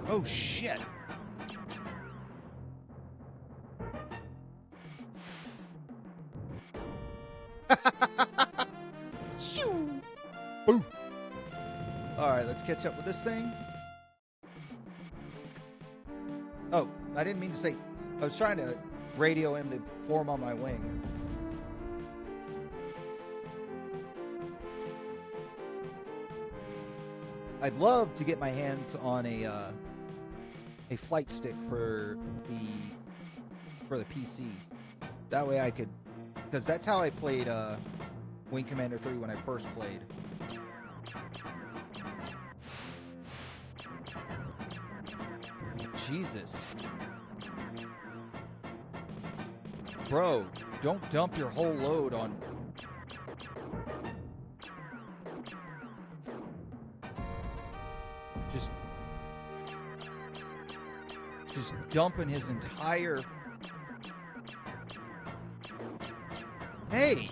Oh, shit. Shoo! Boom. Alright, let's catch up with this thing. Oh, I didn't mean to say... I was trying to radio him to form on my wing. I'd love to get my hands on a flight stick for the PC. That way I could... Because that's how I played Wing Commander 3 when I first played. Jesus. Bro, don't dump your whole load on... Just dumping his entire... Hey!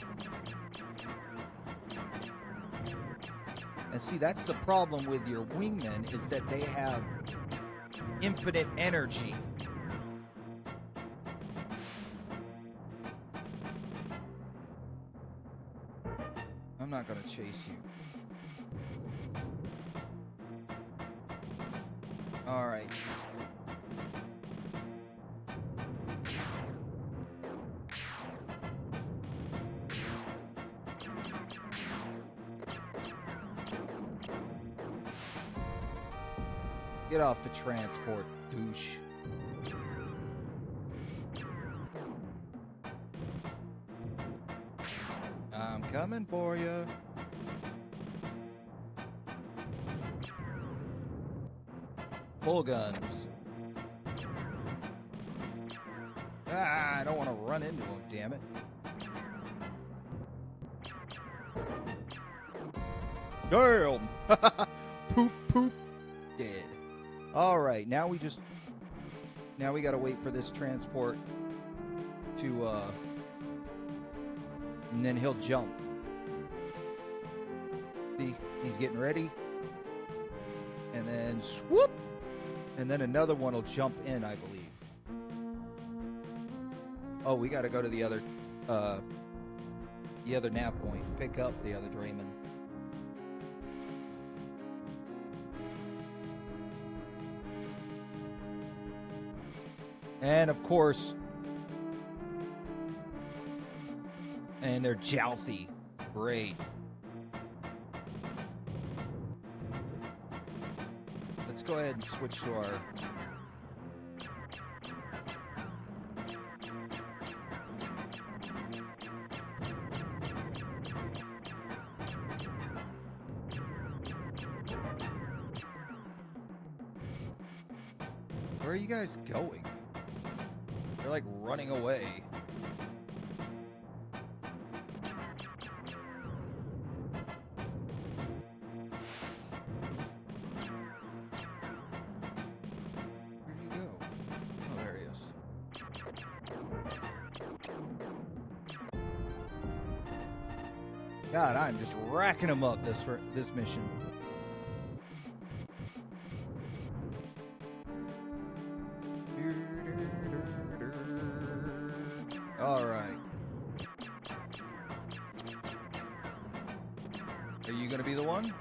And see, that's the problem with your wingmen, is that they have infinite energy. I'm not gonna chase you. Alright. Get off the transport, douche. I'm coming for you. Full guns. Ah, I don't want to run into him, damn it. Damn! Poop, poop, dead. Alright, now we gotta wait for this transport to, and then he'll jump. See, he's getting ready. And then swoop! And then another one will jump in, I believe. Oh, we gotta go to the other nav point. Pick up the other Draymond. And of course, and they're Jalthy. Great. Let's go ahead and switch to our... Where are you guys going? They're like running away. Where'd you go? Oh, there he is. God, I'm just racking them up this mission. All right. Are you going to be the one?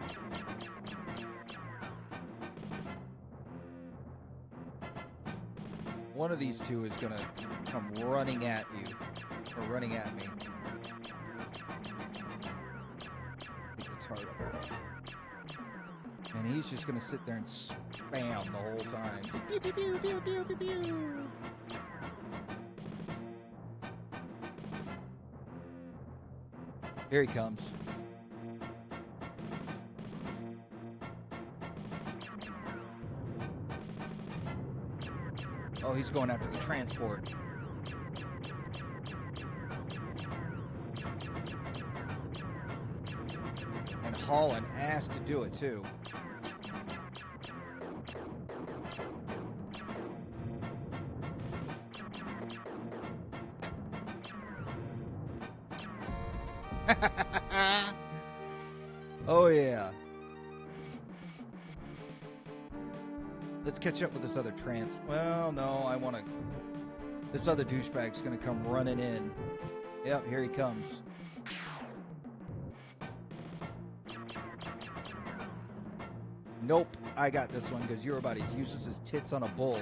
One of these two is going to come running at you. Or running at me. It's hard on that. And he's just going to sit there and spam the whole time. Pew, pew, pew, pew, pew, pew, pew. Here he comes. Oh, he's going after the transport. And hauling ass to do it, too. Oh, yeah. Let's catch up with this other Well, no, I want to... This other douchebag's going to come running in. Yep, here he comes. Nope, I got this one because you're about as useless as tits on a bull.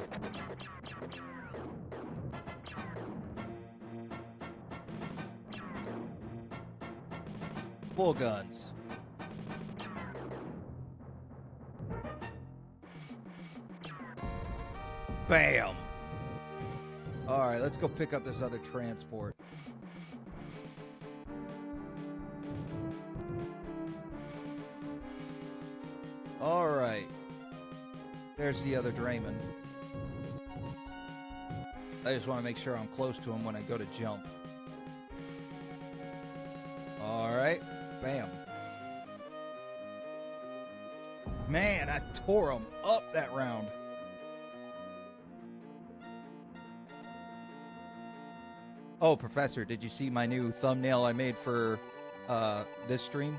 Full guns. Bam! Alright, let's go pick up this other transport. Alright. There's the other Draymond. I just want to make sure I'm close to him when I go to jump. Alright. Bam. Man, I tore him up that round. Oh, Professor, did you see my new thumbnail I made for this stream?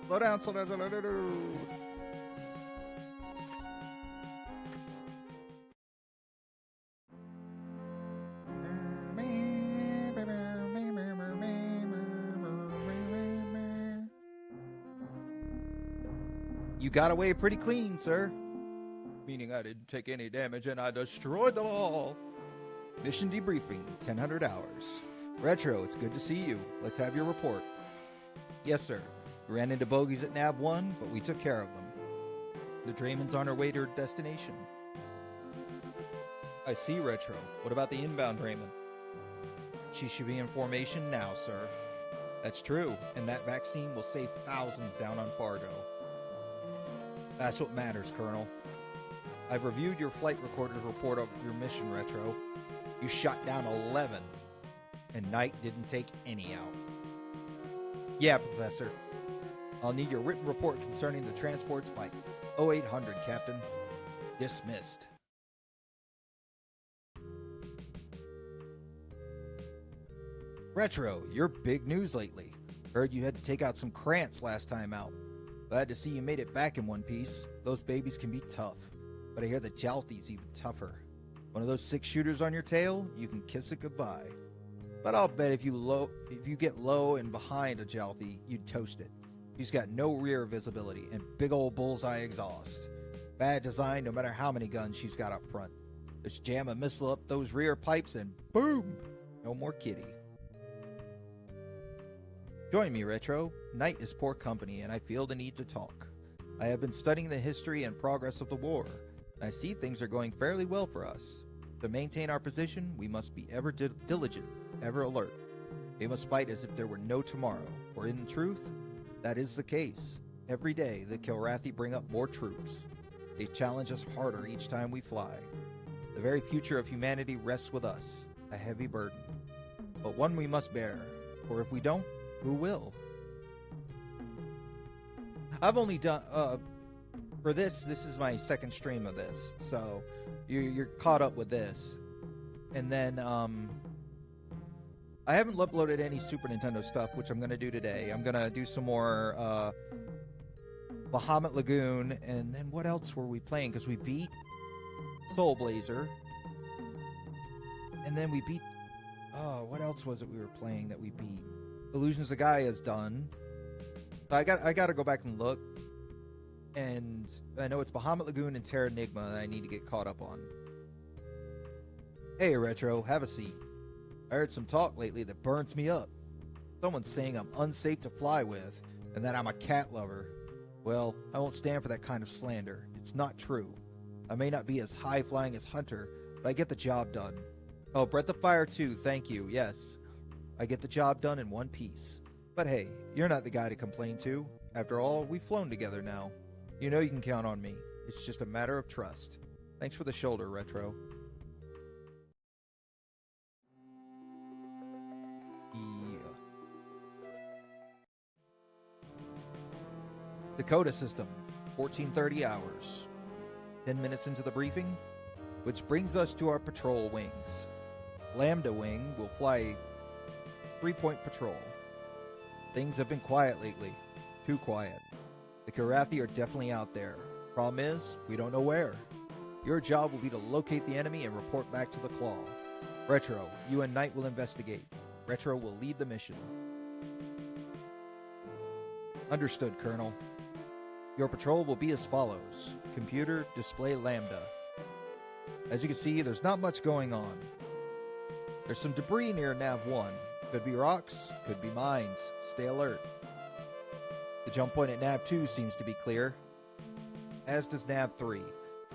Slow down, slow down, slow down, slow down. You got away pretty clean, sir. Meaning I didn't take any damage and I destroyed them all. Mission debriefing, 1000 hours. Retro, it's good to see you. Let's have your report. Yes, sir. We ran into bogeys at NAB 1, but we took care of them. The Draymond's on our way to her destination. I see, Retro. What about the inbound Draymond? She should be in formation now, sir. That's true, and that vaccine will save thousands down on Fargo. That's what matters, Colonel. I've reviewed your flight recorder's report of your mission, Retro. You shot down 11, and Knight didn't take any out. Yeah, Professor. I'll need your written report concerning the transports by 0800, Captain. Dismissed. Retro, you're big news lately. Heard you had to take out some Krants last time out. Glad to see you made it back in one piece. Those babies can be tough, but I hear the Jalti's even tougher. One of those 6-shooters on your tail, you can kiss it goodbye. But I'll bet if you get low and behind a Jalti, you'd toast it. She's got no rear visibility and big old bullseye exhaust. Bad design no matter how many guns she's got up front. Just jam a missile up those rear pipes and boom! No more kitty. Join me, Retro. Night is poor company and I feel the need to talk. I have been studying the history and progress of the war. I see things are going fairly well for us. To maintain our position, we must be ever diligent, ever alert. We must fight as if there were no tomorrow, for in truth, that is the case. Every day, the Kilrathi bring up more troops. They challenge us harder each time we fly. The very future of humanity rests with us, a heavy burden. But one we must bear, for if we don't, who will? I've only done... For this is my second stream of this, so you're caught up with this. And then, I haven't uploaded any Super Nintendo stuff, which I'm going to do today. I'm going to do some more, Bahamut Lagoon, and then what else were we playing? Because we beat Soul Blazer. And then we beat, what else was it we were playing that we beat? Illusions of Gaia is done. So I got to go back and look. And I know it's Bahamut Lagoon and Terra Enigma that I need to get caught up on. Hey, Retro, have a seat. I heard some talk lately that burns me up. Someone's saying I'm unsafe to fly with, and that I'm a cat lover. Well, I won't stand for that kind of slander. It's not true. I may not be as high-flying as Hunter, but I get the job done. Oh, Breath of Fire 2, thank you, yes. I get the job done in one piece. But hey, you're not the guy to complain to. After all, we've flown together now. You know you can count on me. It's just a matter of trust. Thanks for the shoulder, Retro. Yeah. Dakota system, 1430 hours. 10 minutes into the briefing, which brings us to our patrol wings. Lambda Wing will fly 3-point patrol. Things have been quiet lately. Too quiet. The Karathi are definitely out there. Problem is, we don't know where. Your job will be to locate the enemy and report back to the Claw. Retro, you and Knight will investigate. Retro will lead the mission. Understood, Colonel. Your patrol will be as follows. Computer, display Lambda. As you can see, there's not much going on. There's some debris near Nav 1. Could be rocks, could be mines. Stay alert. The jump point at Nav 2 seems to be clear, as does Nav 3.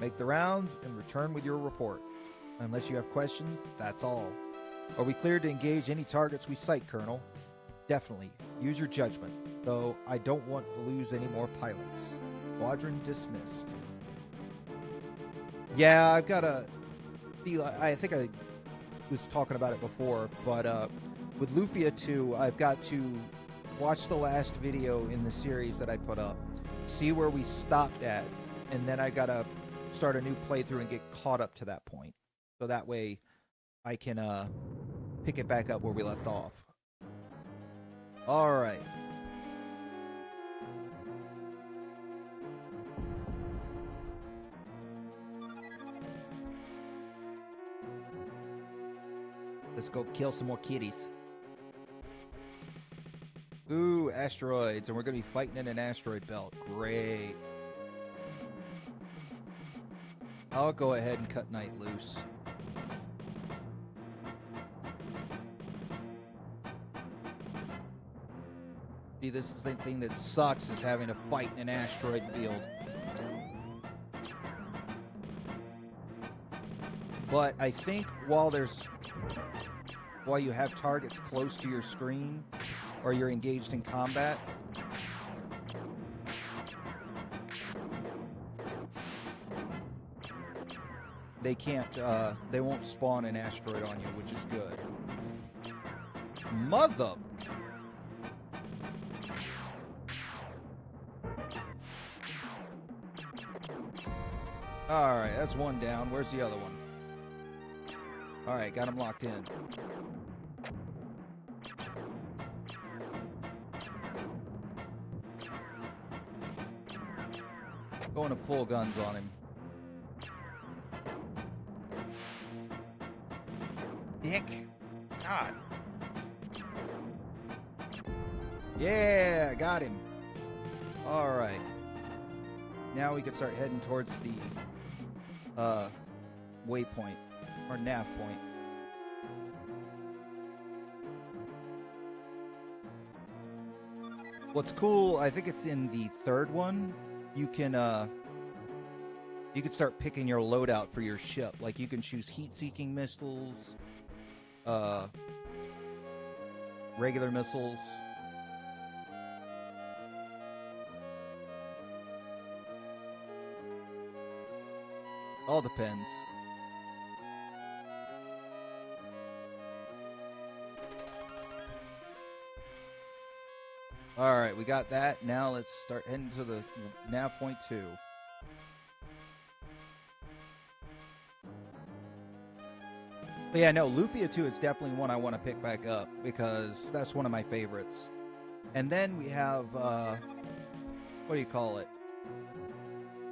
Make the rounds and return with your report. Unless you have questions, that's all. Are we cleared to engage any targets we sight, Colonel? Definitely. Use your judgment, though I don't want to lose any more pilots. Squadron dismissed. Yeah, I've got a... I think I was talking about it before, but with Lufia 2, I've got to watch the last video in the series that I put up, see where we stopped at, and then I gotta start a new playthrough and get caught up to that point. So that way I can pick it back up where we left off. Alright. Let's go kill some more kitties. Ooh, asteroids, and we're going to be fighting in an asteroid belt. Great. I'll go ahead and cut Knight loose. See, this is the thing that sucks, is having to fight in an asteroid field. But I think while you have targets close to your screen, or you're engaged in combat, they won't spawn an asteroid on you, which is good. Mother... Alright, that's one down. Where's the other one? Alright, got him locked in. Going to full guns on him. Dick. God. Yeah, got him. Alright. Now we can start heading towards the waypoint, or nav point. What's cool, I think it's in the third one, you can start picking your loadout for your ship. Like, you can choose heat-seeking missiles, regular missiles. All depends. Alright, we got that. Now let's start heading to the nav point 2. But yeah, no, Lupia 2 is definitely one I want to pick back up, because that's one of my favorites. And then we have, what do you call it?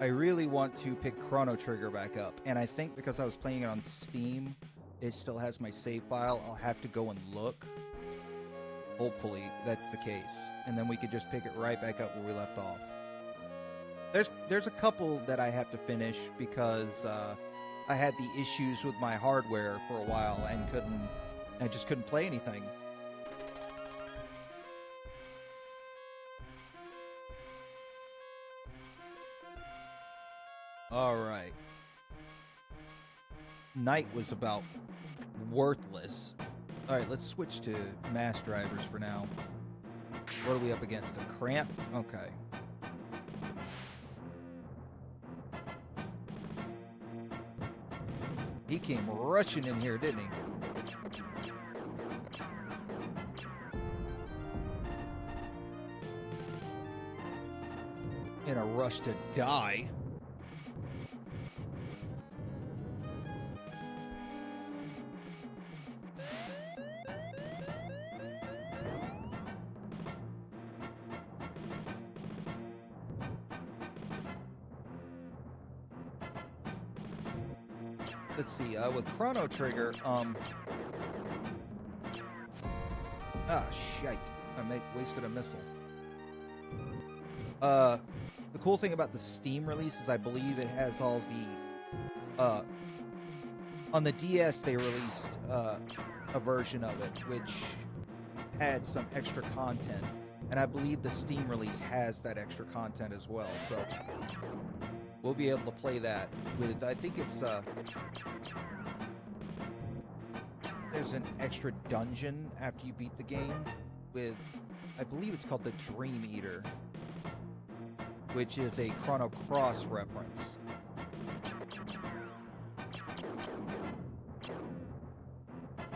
I really want to pick Chrono Trigger back up, and I think because I was playing it on Steam, it still has my save file. I'll have to go and look. Hopefully that's the case, and then we could just pick it right back up where we left off. There's a couple that I have to finish because I had the issues with my hardware for a while and I just couldn't play anything. Alright. Night was about worthless. Alright, let's switch to mass drivers for now. What are we up against? A cramp? Okay. He came rushing in here, didn't he? In a rush to die. Let's see, with Chrono Trigger, shite. I wasted a missile. The cool thing about the Steam release is I believe it has all the, on the DS they released, a version of it, which had some extra content. And I believe the Steam release has that extra content as well, so we'll be able to play that with, I think it's, there's an extra dungeon after you beat the game with, I believe it's called the Dream Eater, which is a Chrono Cross reference.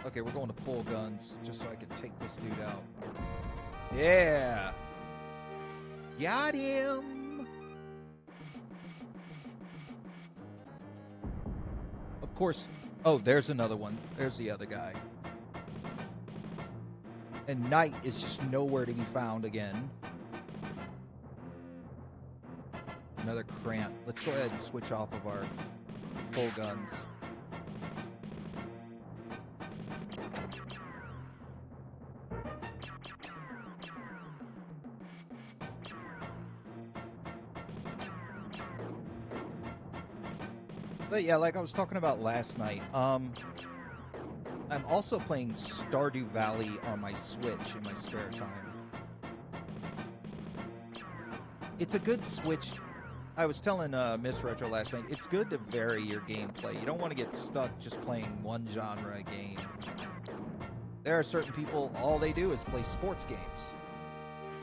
Okay, we're going to full guns just so I can take this dude out. Yeah! Got him! Of course. Oh, there's another one. There's the other guy. And Knight is just nowhere to be found again. Another cramp. Let's go ahead and switch off of our full guns. But yeah, like I was talking about last night, I'm also playing Stardew Valley on my Switch in my spare time. It's a good Switch. I was telling Miss Retro last night, it's good to vary your gameplay. You don't want to get stuck just playing one genre game. There are certain people, all they do is play sports games.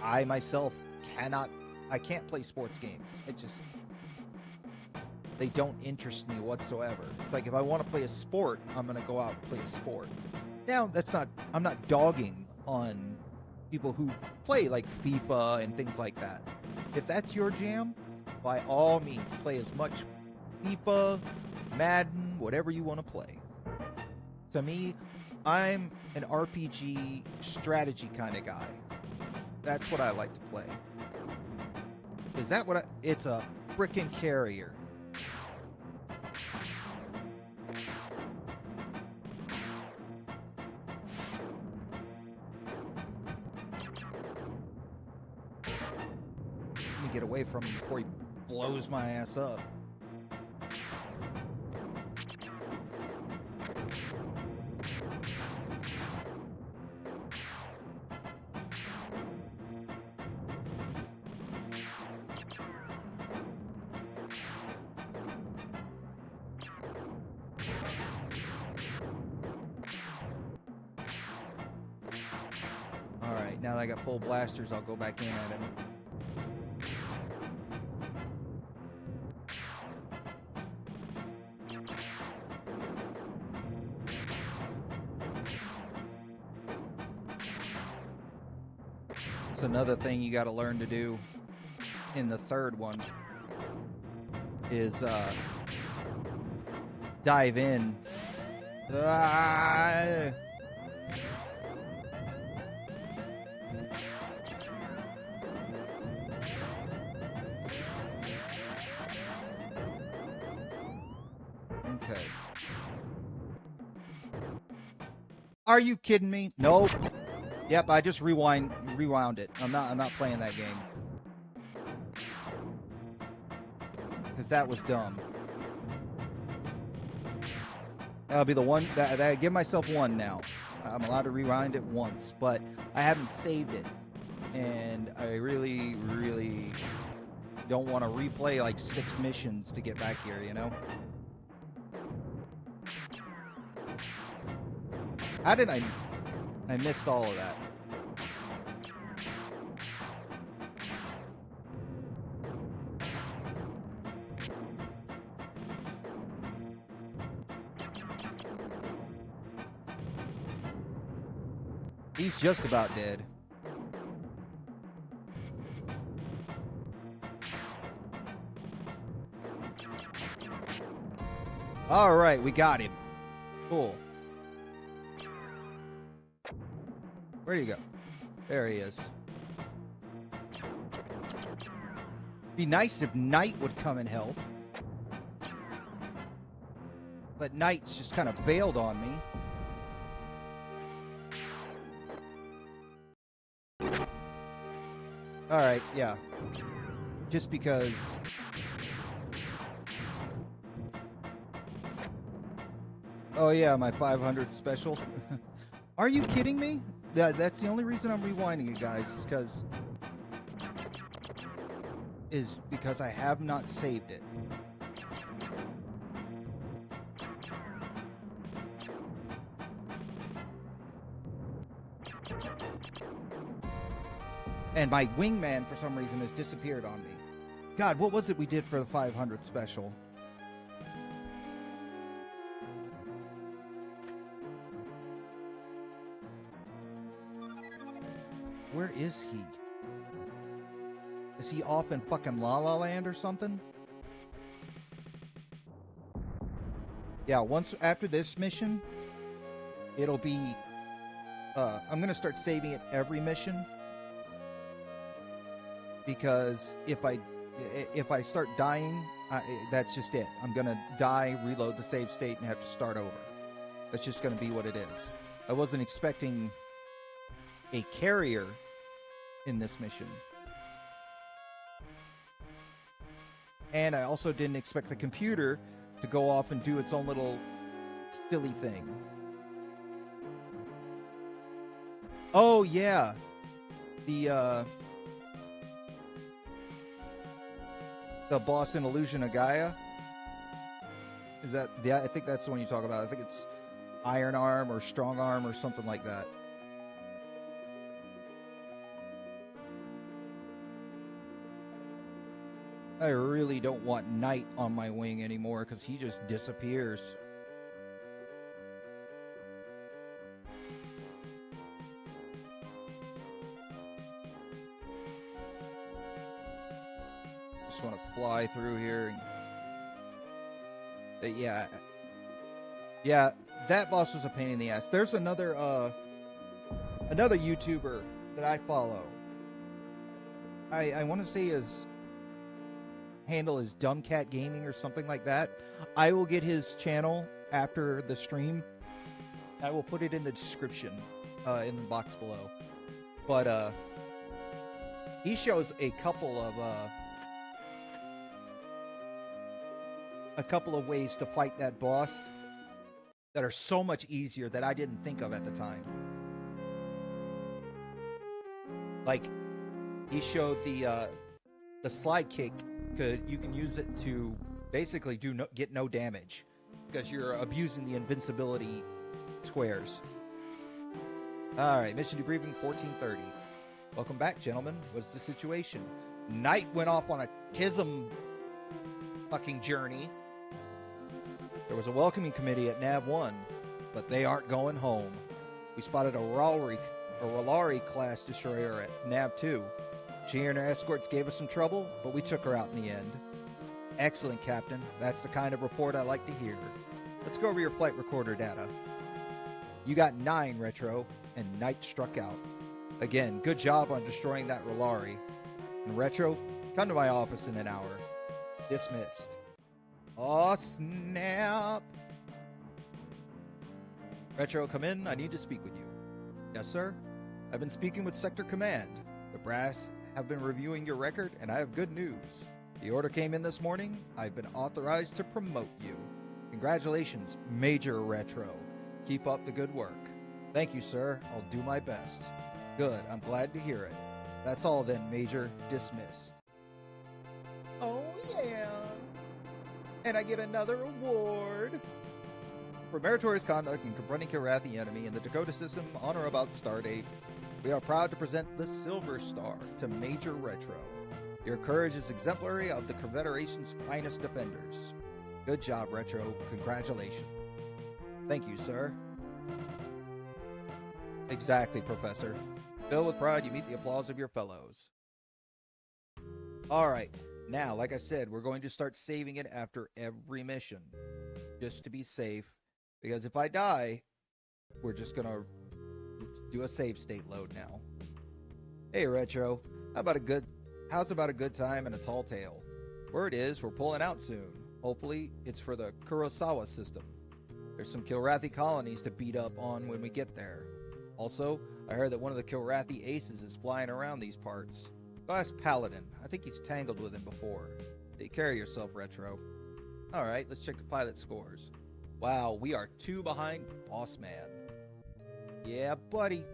I myself can't play sports games. They don't interest me whatsoever. It's like if I want to play a sport, I'm going to go out and play a sport. Now, I'm not dogging on people who play like FIFA and things like that. If that's your jam, by all means, play as much FIFA, Madden, whatever you want to play. To me, I'm an RPG strategy kind of guy. That's what I like to play. It's a frickin' carrier. Get away from him before he blows my ass up. Alright, now that I got full blasters, I'll go back in at him. Another thing you got to learn to do in the third one is dive in. Okay. Are you kidding me? Nope. Yep, I just rewound it. I'm not playing that game. Because that was dumb. That'll be the one that I give myself one now. I'm allowed to rewind it once, but I haven't saved it. And I really, really don't want to replay like 6 missions to get back here, you know? I missed all of that. He's just about dead. All right, we got him. Cool. Where'd he go? There he is. Be nice if Knight would come and help. But Knight's just kind of bailed on me. Alright, yeah. Just because... Oh yeah, my 500 special. Are you kidding me? That's the only reason I'm rewinding it, guys, is because I have not saved it. And my wingman, for some reason, has disappeared on me. God, what was it we did for the 500 special? Where is he? Is he off in fucking La La Land or something? Yeah, once after this mission, it'll be... I'm gonna start saving it every mission. Because if I start dying, that's just it. I'm gonna die, reload the save state, and have to start over. That's just gonna be what it is. I wasn't expecting a carrier in this mission. And I also didn't expect the computer to go off and do its own little silly thing. Oh, yeah. The boss in Illusion of Gaia. Is that... Yeah, I think that's the one you talk about. I think it's Iron Arm or Strong Arm or something like that. I really don't want Knight on my wing anymore because he just disappears. Just want to fly through here. Yeah. Yeah, that boss was a pain in the ass. There's another YouTuber that I follow. I want to say his handle is Dumbcat Gaming or something like that. I will get his channel after the stream. I will put it in the description in the box below. But he shows a couple of ways to fight that boss that are so much easier that I didn't think of at the time. Like, he showed the slide kick. You can use it to basically get no damage because you're abusing the invincibility squares. All right, mission debriefing 1430. Welcome back, gentlemen. What's the situation? Knight went off on a TISM fucking journey. There was a welcoming committee at Nav 1, but they aren't going home. We spotted a Rallari class destroyer at Nav 2. She and her escorts gave us some trouble, but we took her out in the end. Excellent, Captain. That's the kind of report I like to hear. Let's go over your flight recorder data. You got 9, Retro, and Knight struck out. Again, good job on destroying that Rallari. And Retro, come to my office in an hour. Dismissed. Aw, snap! Retro, come in. I need to speak with you. Yes, sir? I've been speaking with Sector Command. The brass have been reviewing your record, and I have good news. The order came in this morning. I've been authorized to promote you. Congratulations, Major Retro. Keep up the good work. Thank you, sir. I'll do my best. Good. I'm glad to hear it. That's all then, Major. Dismissed. Oh, yeah. And I get another award. For meritorious conduct in confronting Kilrathi enemy in the Dakota system on or about Stardate, we are proud to present the Silver Star to Major Retro. Your courage is exemplary of the Confederation's finest defenders. Good job, Retro. Congratulations. Thank you, sir. Exactly, Professor. Filled with pride, you meet the applause of your fellows. Alright, now, like I said, we're going to start saving it after every mission. Just to be safe. Because if I die, we're just gonna do a save state load now. Hey, Retro. How's about a good time and a tall tale? Word is, we're pulling out soon. Hopefully, it's for the Kurosawa system. There's some Kilrathi colonies to beat up on when we get there. Also, I heard that one of the Kilrathi aces is flying around these parts. Go ask Paladin. I think he's tangled with him before. Take care of yourself, Retro. Alright, let's check the pilot scores. Wow, we are 2 behind Boss Man. Yeah, buddy.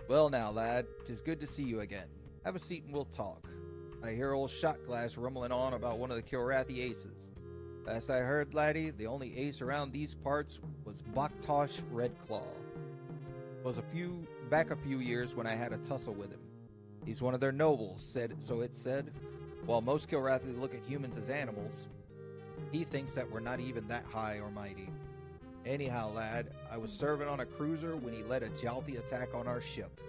Well now, lad, 'tis good to see you again. Have a seat and we'll talk. I hear old Shot Glass rumbling on about one of the Kilrathi aces. Last I heard, laddie, the only ace around these parts was Baktosh Redclaw. It was back a few years when I had a tussle with him. He's one of their nobles, so it said. While most Kilrathi look at humans as animals, he thinks that we're not even that high or mighty. Anyhow, lad, I was serving on a cruiser when he led a Jalti attack on our ship.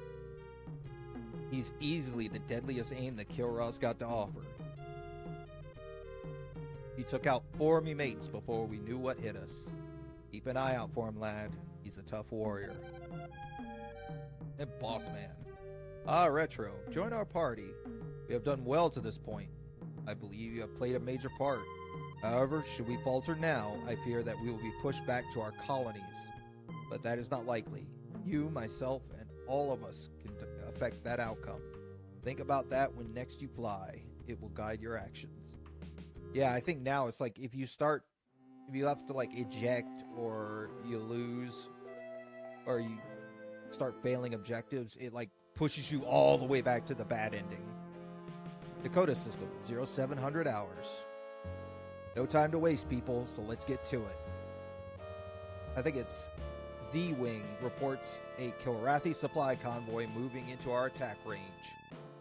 He's easily the deadliest aim that Kilra's got to offer. He took out 4 of me mates before we knew what hit us. Keep an eye out for him, lad. He's a tough warrior. And Boss Man. Ah, Retro, join our party. We have done well to this point. I believe you have played a major part. However, should we falter now, I fear that we will be pushed back to our colonies. But that is not likely. You, myself, and all of us can affect that outcome. Think about that when next you fly. It will guide your actions. Yeah, I think now it's like if you have to like eject or you lose or you start failing objectives, it like pushes you all the way back to the bad ending. Dakota system, 0700 hours. No time to waste, people, so let's get to it. I think it's Z-Wing reports a Kilrathi supply convoy moving into our attack range.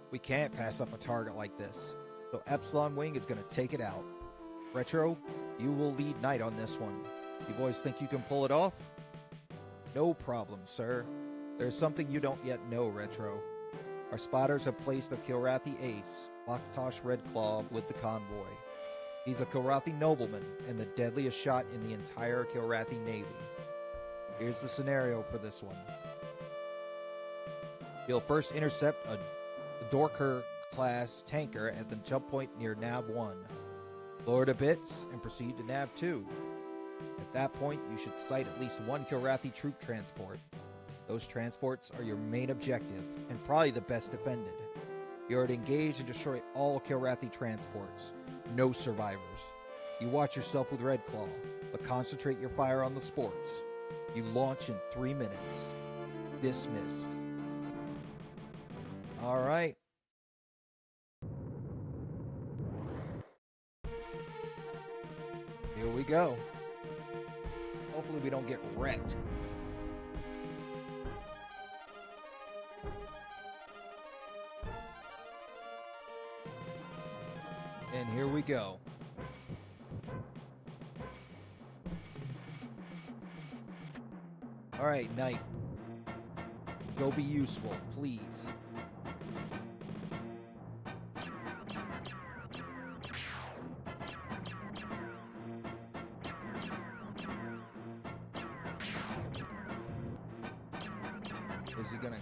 We can't pass up a target like this, so Epsilon Wing is going to take it out. Retro, you will lead night on this one. You boys think you can pull it off? No problem, sir. There's something you don't yet know, Retro. Our spotters have placed a Kilrathi ace, Baktosh Redclaw, with the convoy. He's a Kilrathi nobleman and the deadliest shot in the entire Kilrathi Navy. Here's the scenario for this one. He'll first intercept a Dorker-class tanker at the jump point near Nav 1. Lower to bits and proceed to Nav 2. At that point, you should sight at least 1 Kilrathi troop transport. Those transports are your main objective, and probably the best defended. You are to engage and destroy all Kilrathi transports. No survivors. You watch yourself with Redclaw, but concentrate your fire on the sports. You launch in 3 minutes. Dismissed. Alright. Here we go. Hopefully we don't get wrecked. And here we go. Alright, Knight. Go be useful, please. Is he gonna...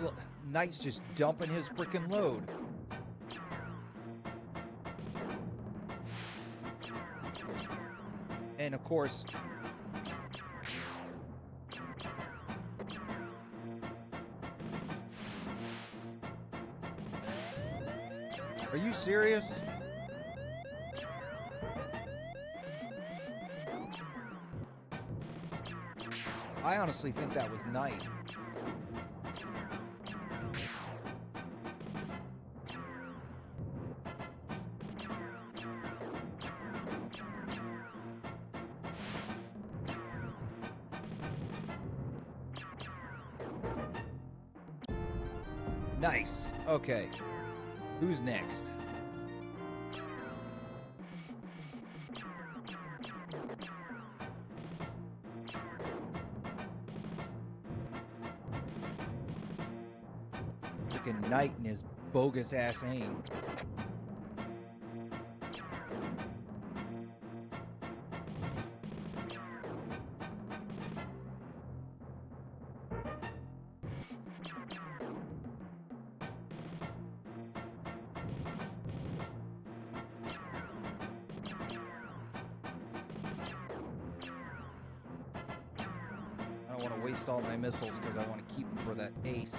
Look, Knight's just dumping his freaking load. And of course, are you serious? I honestly think that was Knight. Nice. Okay. Who's next? Freaking Knight and his bogus ass aim. I don't want to waste all my missiles because I want to keep them for that ace.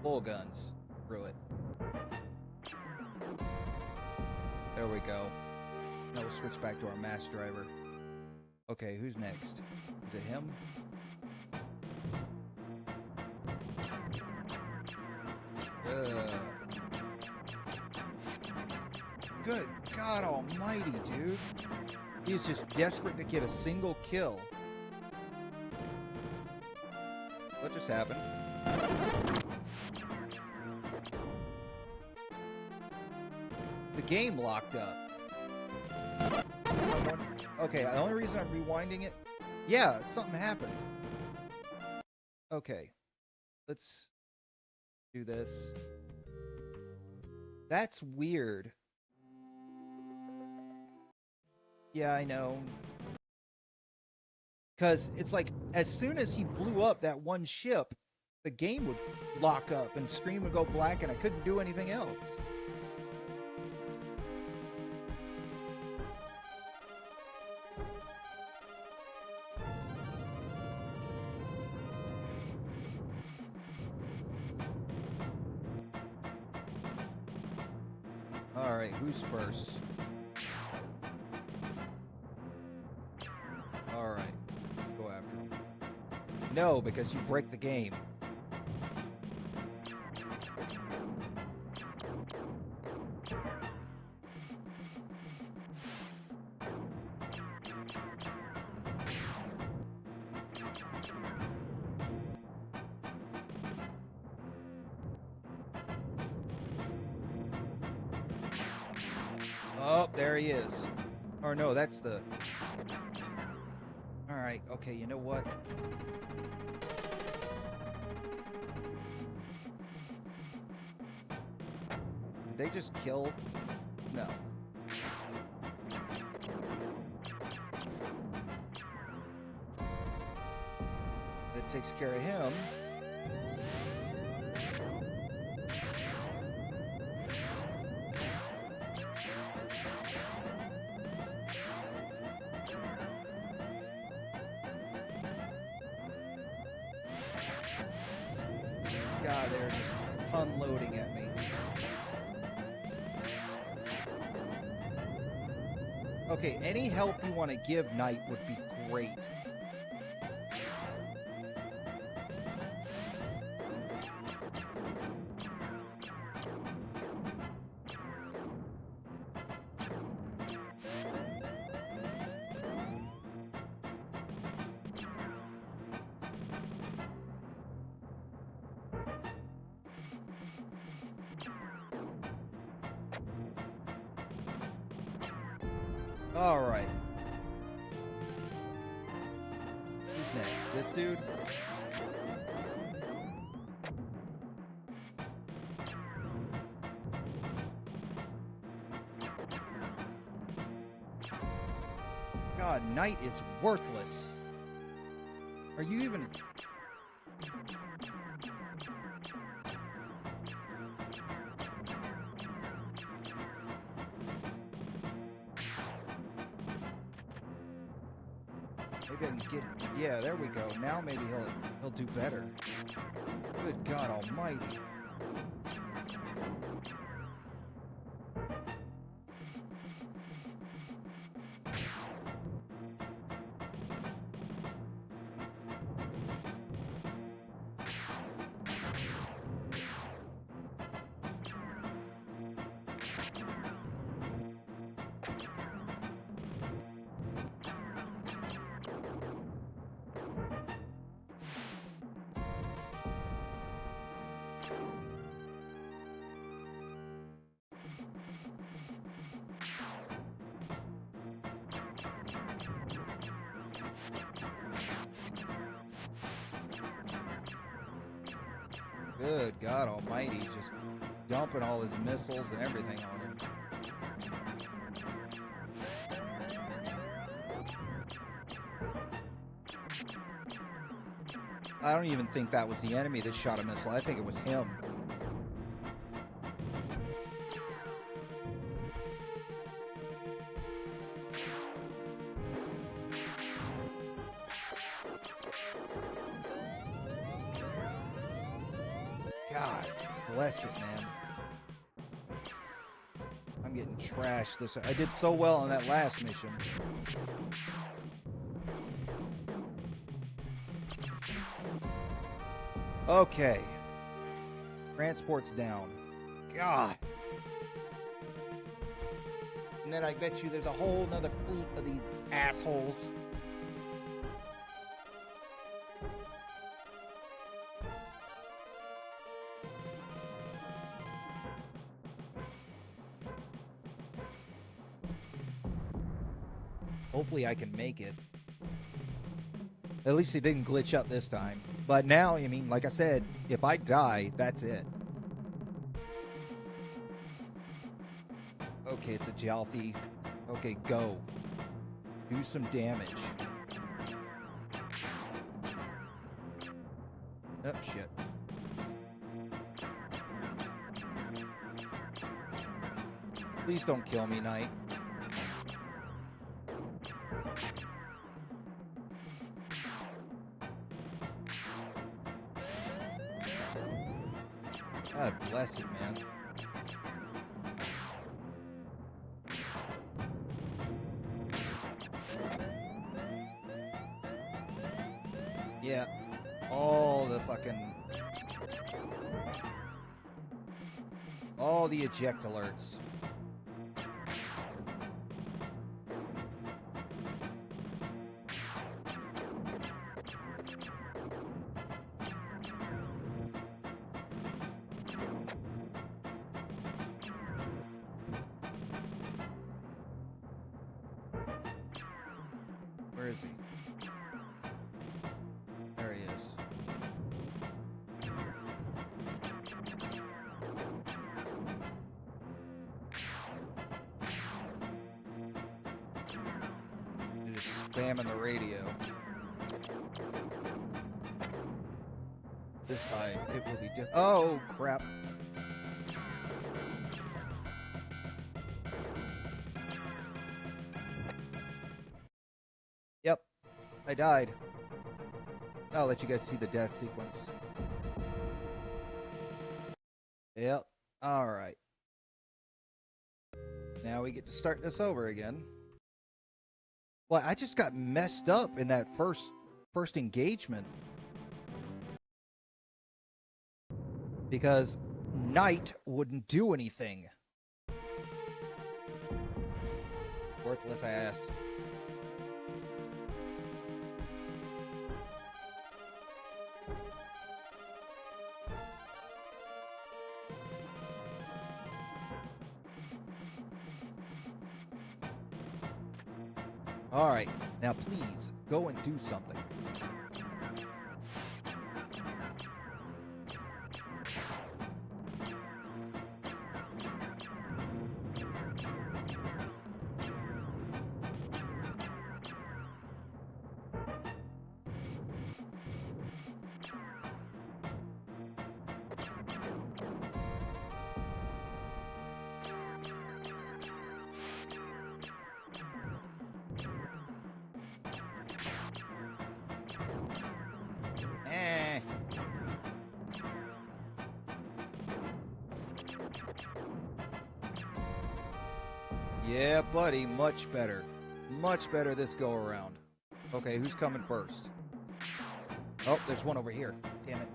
Full guns. Screw it. There we go. Now we'll switch back to our mass driver. Okay, who's next? Is it him? Good God almighty, dude. He's just desperate to get a single kill. What just happened? The game locked up. Okay, the only reason I'm rewinding it... Yeah, something happened. Okay. Let's do this. That's weird. Yeah, I know. Because it's like, as soon as he blew up that one ship, the game would lock up and screen would go black and I couldn't do anything else. Alright, who's first? Alright, go after him. No, because you break the game. Oh, there he is. Or no, that's the... Alright, okay, you know what? Did they just kill? No. That takes care of him. God, they're just unloading at me. Okay, any help you want to give Knight would be great. All right. Who's next? This dude? God, Knight is worthless. Are you even... Maybe I can get... Yeah, there we go. Now maybe he'll do better. Good God almighty. Good God Almighty, just dumping all his missiles and everything on him. I don't even think that was the enemy that shot a missile. I think it was him. God bless it, man. I'm getting trashed this. I did so well on that last mission. Okay. Transport's down. God. And then I bet you there's a whole nother fleet of these assholes. Hopefully I can make it. At least it didn't glitch up this time. But now, I mean, like I said, if I die, that's it. Okay, it's a Jalthi. Okay, go. Do some damage. Oh, shit. Please don't kill me, Knight. God bless it, man. Yeah, all the eject alerts. Where is he? There he is. They're just spamming the radio. This time it will be different. Oh, crap. Yep, I died. I'll let you guys see the death sequence. Yep, alright. Now we get to start this over again. Well, I just got messed up in that first engagement. Because Knight wouldn't do anything. Worthless ass. Alright, now please, go and do something. Yeah, buddy, much better. Much better this go around. Okay, who's coming first? Oh, there's one over here. Damn it.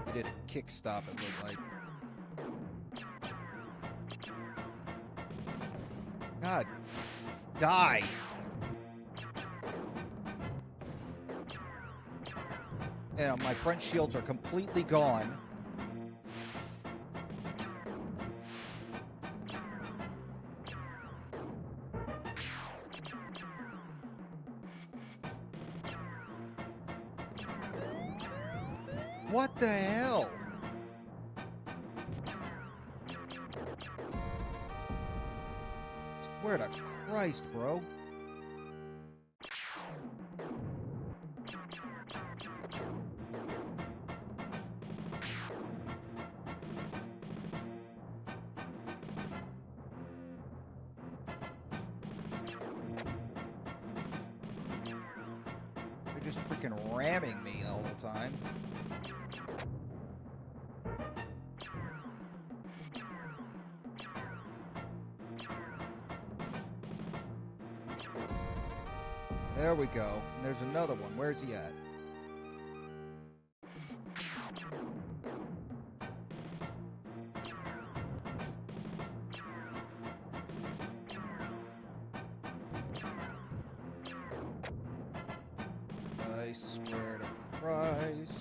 He did a kick stop, it looked like. God, die. And my front shields are completely gone. What the hell? Swear to Christ, bro. They're just freaking ramming me all the time. There we go. And there's another one. Where's he at? I swear to Christ.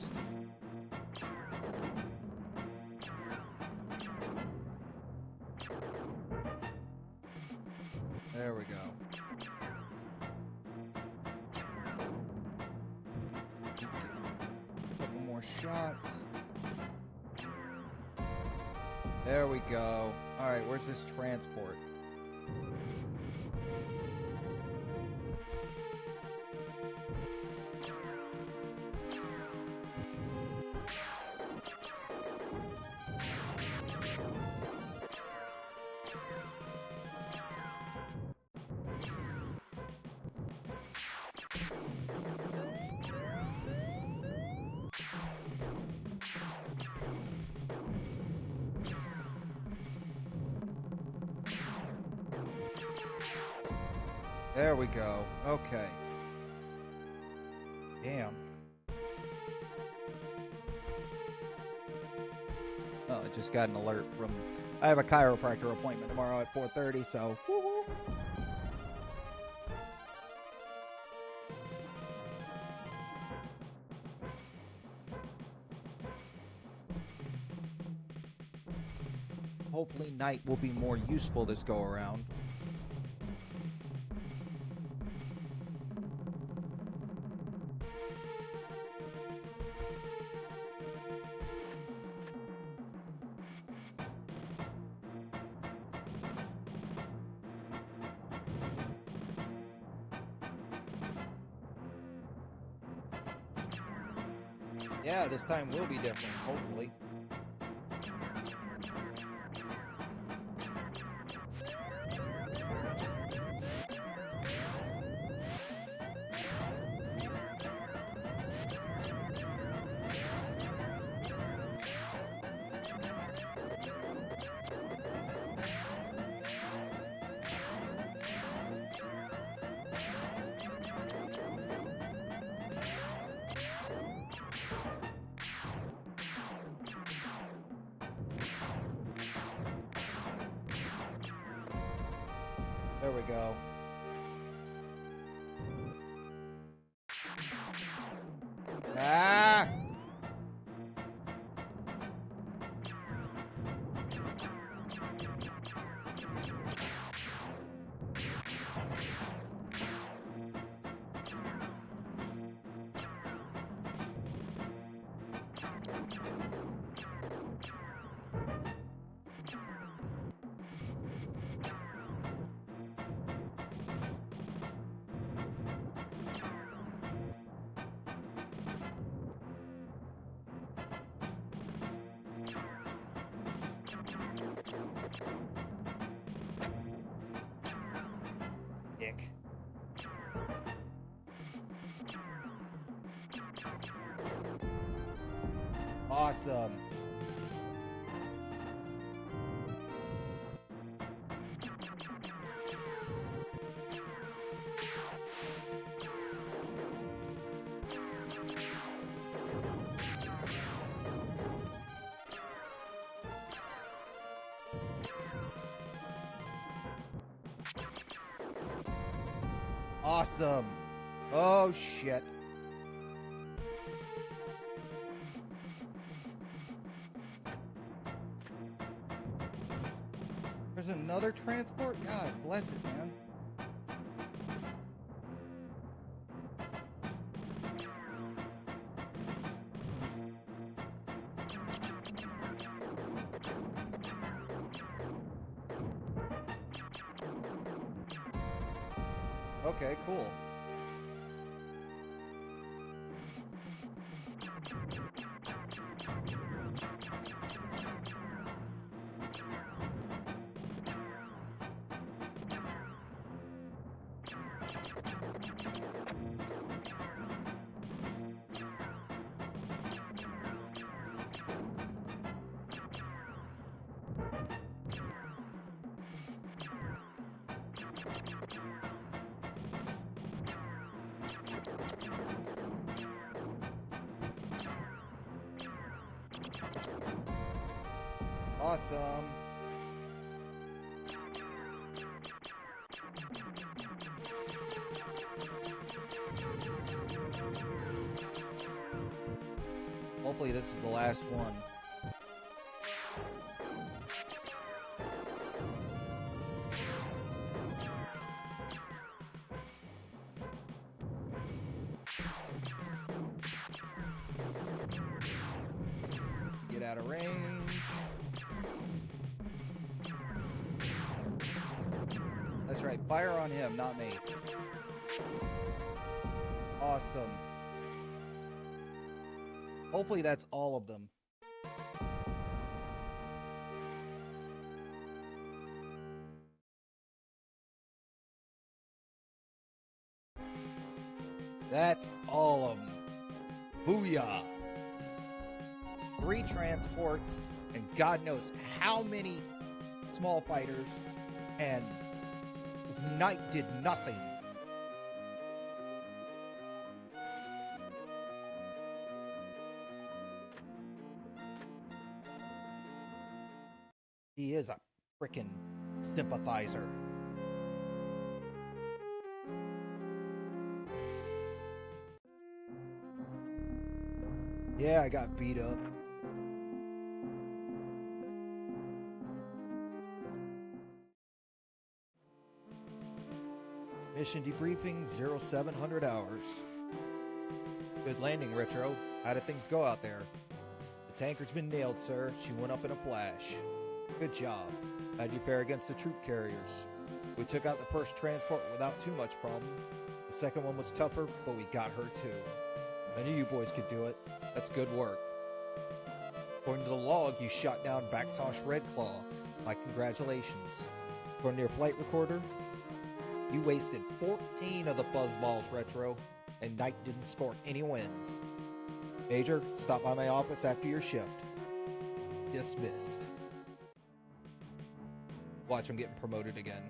There we go. Couple more shots. There we go. Alright, where's this transport? There we go. Okay. Damn. Oh, I just got an alert from... I have a chiropractor appointment tomorrow at 4:30, so... Woo-hoo. Hopefully night will be more useful this go around. Yeah, this time will be different, hopefully. There we go. Ah! Dick. Awesome. Awesome. Oh, shit. There's another transport? God bless it, man. Okay, cool. Awesome. Hopefully this is the last one. Get out of range. That's right, fire on him, not me. Awesome. Hopefully that's all of them. That's all of them. Booyah! 3 transports and God knows how many small fighters, and Knight did nothing. He is a frickin' sympathizer. Yeah, I got beat up. Mission debriefing 0700 hours. Good landing, Retro. How did things go out there? The tanker's been nailed, sir. She went up in a flash. Good job. How'd you fare against the troop carriers? We took out the first transport without too much problem. The second one was tougher, but we got her too. I knew you boys could do it. That's good work. According to the log, you shot down Backtosh Redclaw. My congratulations. According to your flight recorder, you wasted 14 of the fuzzballs, Retro, and Knight didn't score any wins. Major, stop by my office after your shift. Dismissed. Watch him getting promoted again.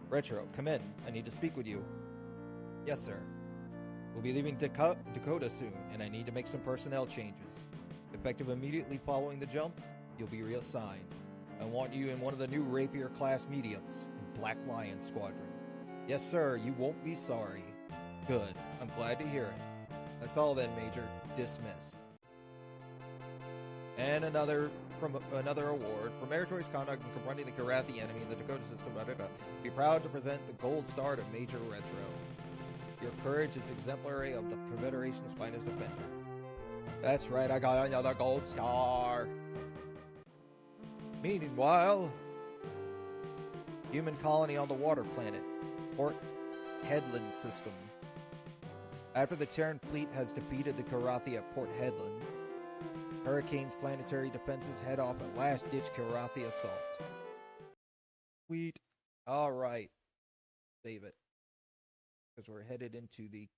Retro, come in. I need to speak with you. Yes, sir. We'll be leaving Dakota soon, and I need to make some personnel changes. Effective immediately following the jump, you'll be reassigned. I want you in one of the new Rapier-class mediums, Black Lion Squadron. Yes, sir, you won't be sorry. Good. I'm glad to hear it. That's all then, Major. Dismissed. And another award for meritorious conduct in confronting the Karathi enemy in the Dakota system. Be proud to present the Gold Star to Major Retro. Your courage is exemplary of the Confederation's finest defenders. That's right, I got another Gold Star. Meanwhile, human colony on the water planet, Port Headland system. After the Terran fleet has defeated the Karathi at Port Headland, Hurricane's planetary defenses head off a last-ditch Karathi assault. Sweet. Alright. Save it. Because we're headed into the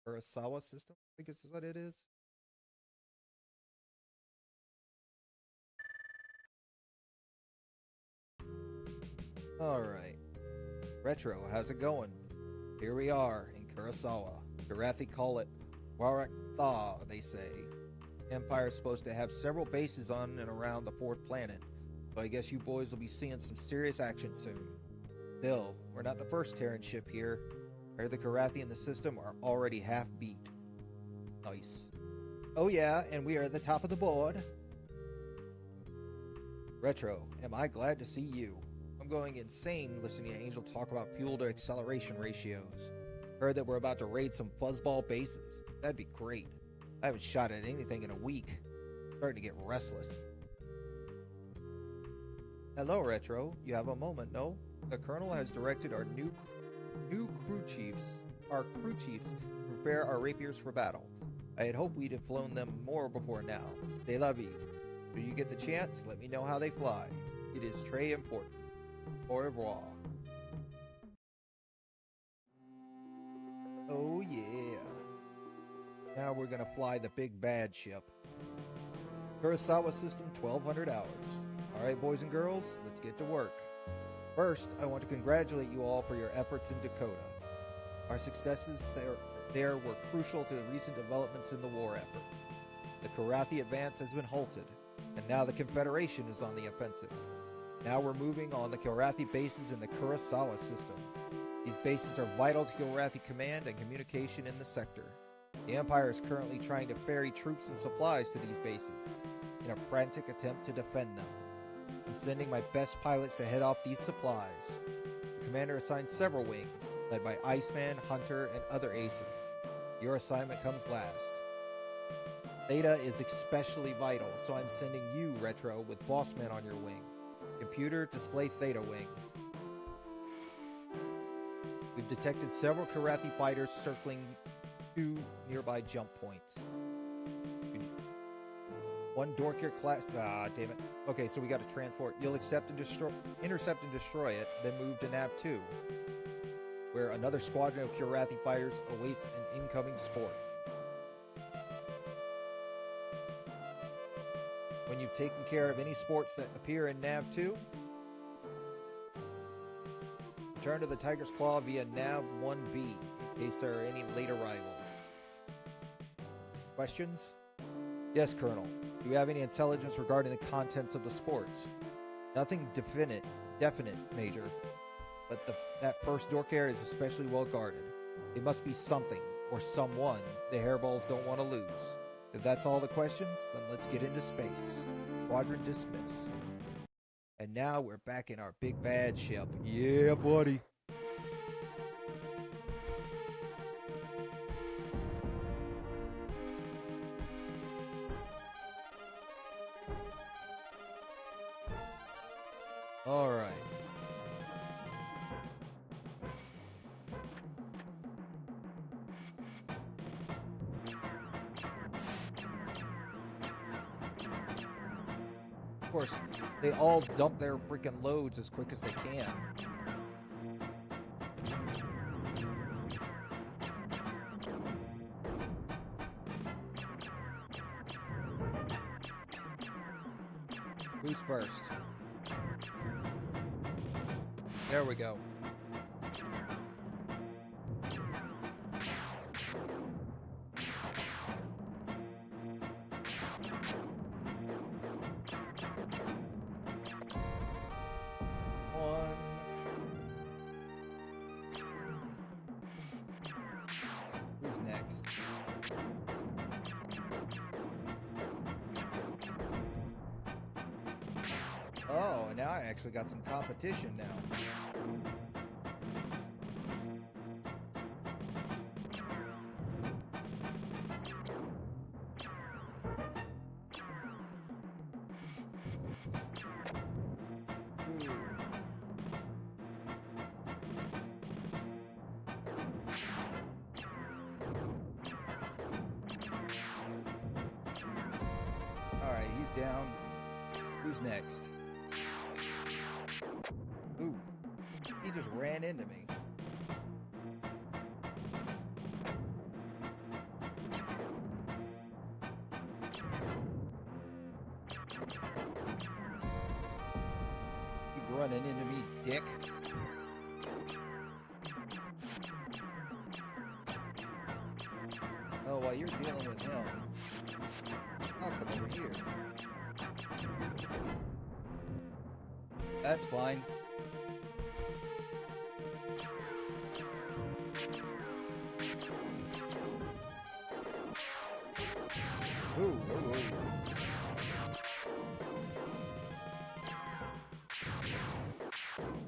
Kurosawa system, I think is what it is. Alright. Retro, how's it going? Here we are in Kurosawa. Karathi call it Warak Tha, they say. Empire's supposed to have several bases on and around the 4th planet, so I guess you boys will be seeing some serious action soon. Still, we're not the first Terran ship here. Or the Karathi in the system are already half beat. Nice. Oh yeah, and we are at the top of the board. Retro, am I glad to see you. I'm going insane listening to Angel talk about fuel to acceleration ratios. Heard that we're about to raid some fuzzball bases. That'd be great. I haven't shot at anything in a week. Starting to get restless. Hello, Retro. You have a moment, no? The Colonel has directed our crew chiefs to prepare our rapiers for battle. I had hoped we'd have flown them more before now. Stay la vie. When you get the chance, let me know how they fly. It is très important. Au revoir. Oh yeah. Now we're gonna fly the big bad ship. Kurosawa system, 1200 hours. Alright, boys and girls, let's get to work. First, I want to congratulate you all for your efforts in Dakota. Our successes there were crucial to the recent developments in the war effort. The Karathi advance has been halted, and now the Confederation is on the offensive. Now we're moving on the Karathi bases in the Kurosawa system. These bases are vital to Karathi command and communication in the sector. The Empire is currently trying to ferry troops and supplies to these bases, in a frantic attempt to defend them. I'm sending my best pilots to head off these supplies. The commander assigned several wings, led by Iceman, Hunter, and other aces. Your assignment comes last. Theta is especially vital, so I'm sending you, Retro, with Bossman on your wing. Computer, display Theta wing. We've detected several Karathi fighters circling 2 nearby jump points. One Dorkier class. Damn it. Okay, so we got to transport. You'll intercept and destroy it, then move to Nav 2, where another squadron of Karathi fighters awaits an incoming sport. When you've taken care of any sports that appear in Nav 2, return to the Tiger's Claw via Nav 1B in case there are any late arrivals. Questions? Yes, Colonel. Do you have any intelligence regarding the contents of the sports? Nothing definite, Major. But that first Dorkier is especially well guarded. It must be something, or someone, the hairballs don't want to lose. If that's all the questions, then let's get into space. Squadron dismiss. And now we're back in our big bad ship. Yeah, buddy. All right. Of course, they all dump their freaking loads as quick as they can. Boost burst. There we go. Who's next? Oh, and now I actually got some competition now. Alright, he's down. Who's next? Ooh, he just ran into me. Keep running into me, dick. Oh, while you're dealing with him, I'll come over here. That's fine. Ooh, ooh, ooh.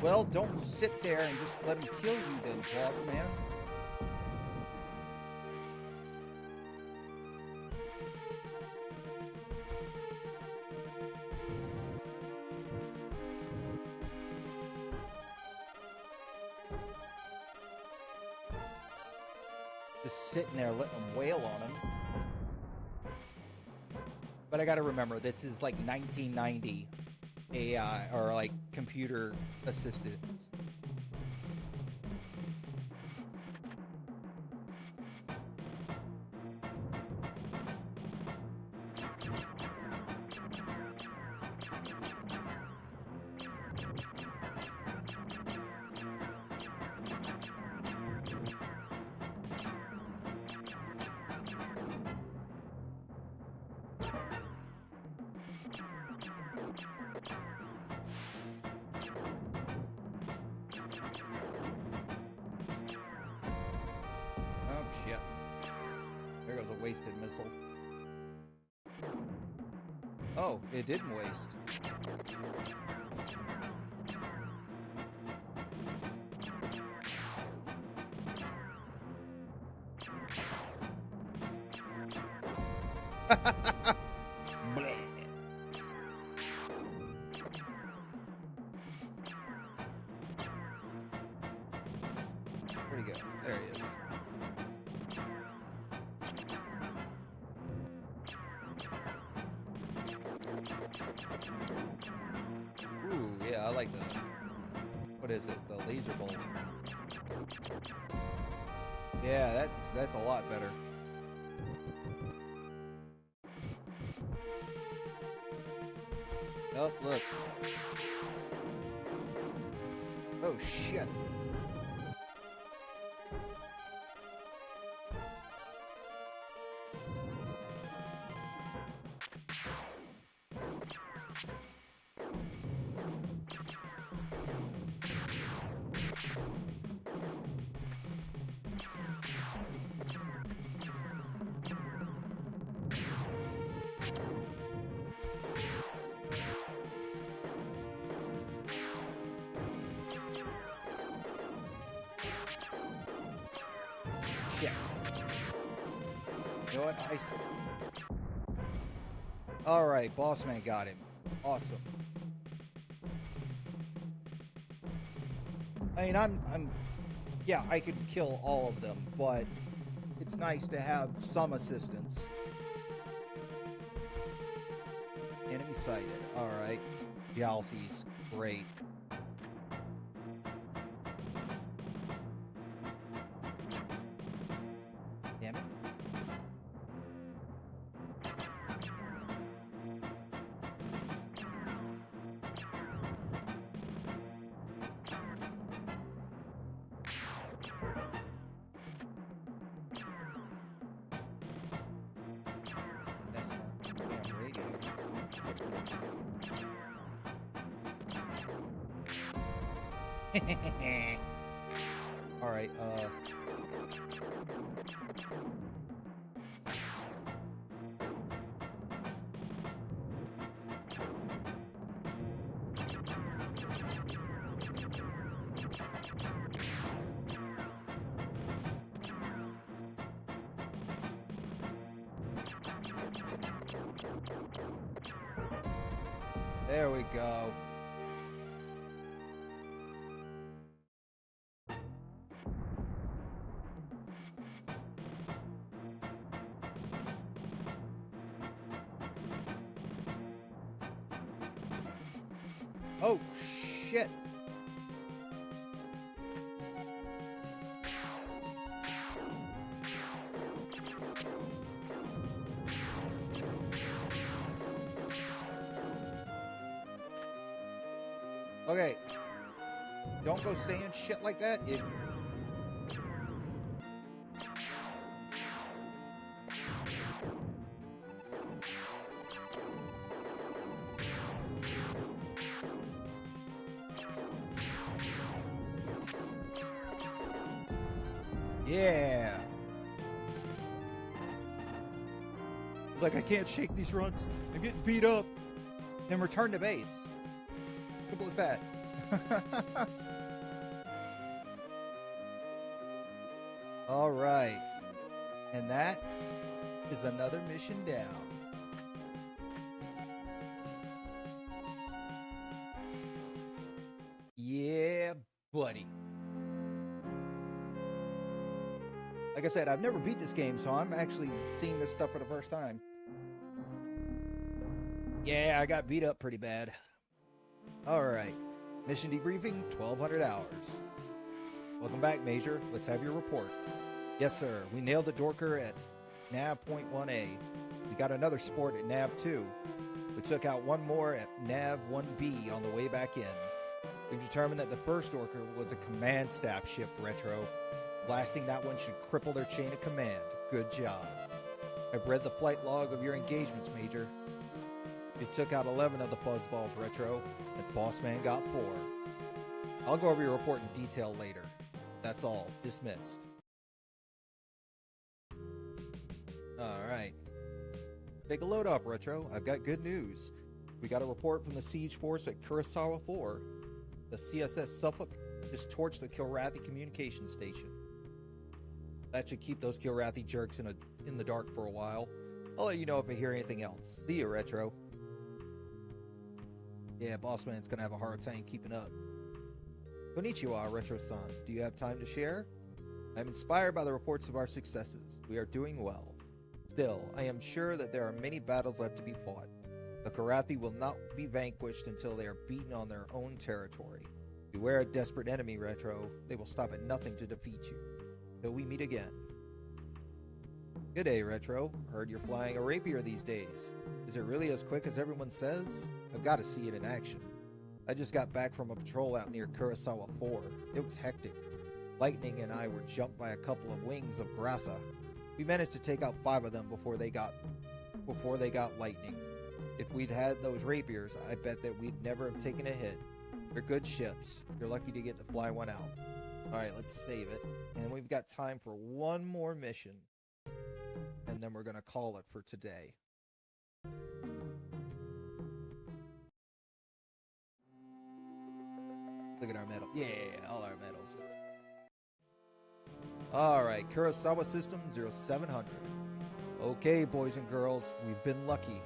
Well, don't sit there and just let him kill you then, boss man. Just sitting there letting them wail on him. But I gotta remember, this is like 1990 AI, or like computer assistants. Oh, shit. There goes a wasted missile. Oh, it didn't waste. Bleh. Where'd he go? There he is. Ooh, yeah, I like the... What is it? The laser bolt. Yeah, that's a lot better. Oh, look. Oh, shit. Shit. You know what? Alright, boss man got him. Awesome. I mean, yeah, I could kill all of them, but it's nice to have some assistance. Enemy sighted. Alright. Jalthi's great. Damn it. That's not damn radio. Alright, there we go. Oh, shit. Okay. Don't go saying shit like that. Yeah. Like, I can't shake these runs. I'm getting beat up. Then return to base. Simple as that. All right. And that is another mission down. Yeah, buddy. Like I said, I've never beat this game, so I'm actually seeing this stuff for the first time. Yeah, I got beat up pretty bad. Alright. Mission debriefing, 1200 hours. Welcome back, Major. Let's have your report. Yes, sir. We nailed the Dorker at nav point 1A. We got another sport at nav 2. We took out one more at nav 1B on the way back in. We've determined that the first Dorker was a command staff ship, Retro. Blasting that one should cripple their chain of command. Good job. I've read the flight log of your engagements, Major. You took out 11 of the fuzzballs, Retro, and Bossman got 4. I'll go over your report in detail later. That's all. Dismissed. Alright. Take a load off, Retro. I've got good news. We got a report from the siege force at Kurosawa 4. The CSS Suffolk just torched the Kilrathi communication station. That should keep those Kilrathi jerks in the dark for a while. I'll let you know if I hear anything else. See you, Retro. Yeah, Bossman's gonna have a hard time keeping up. Konnichiwa, Retro-san. Do you have time to share? I'm inspired by the reports of our successes. We are doing well. Still, I am sure that there are many battles left to be fought. The Kilrathi will not be vanquished until they are beaten on their own territory. Beware a desperate enemy, Retro. They will stop at nothing to defeat you. Till we meet again. Good day, Retro. Heard you're flying a rapier these days. Is it really as quick as everyone says? I've got to see it in action. I just got back from a patrol out near Kurosawa 4. It was hectic. Lightning and I were jumped by a couple of wings of Gratha. We managed to take out 5 of them before they got lightning. If we'd had those rapiers, I bet that we'd never have taken a hit. They're good ships. You're lucky to get to fly one out. Alright, let's save it. And we've got time for one more mission. And then we're going to call it for today. Look at our medal. Yeah, all our medals. Alright, Kurosawa System 0700. Okay, boys and girls, we've been lucky.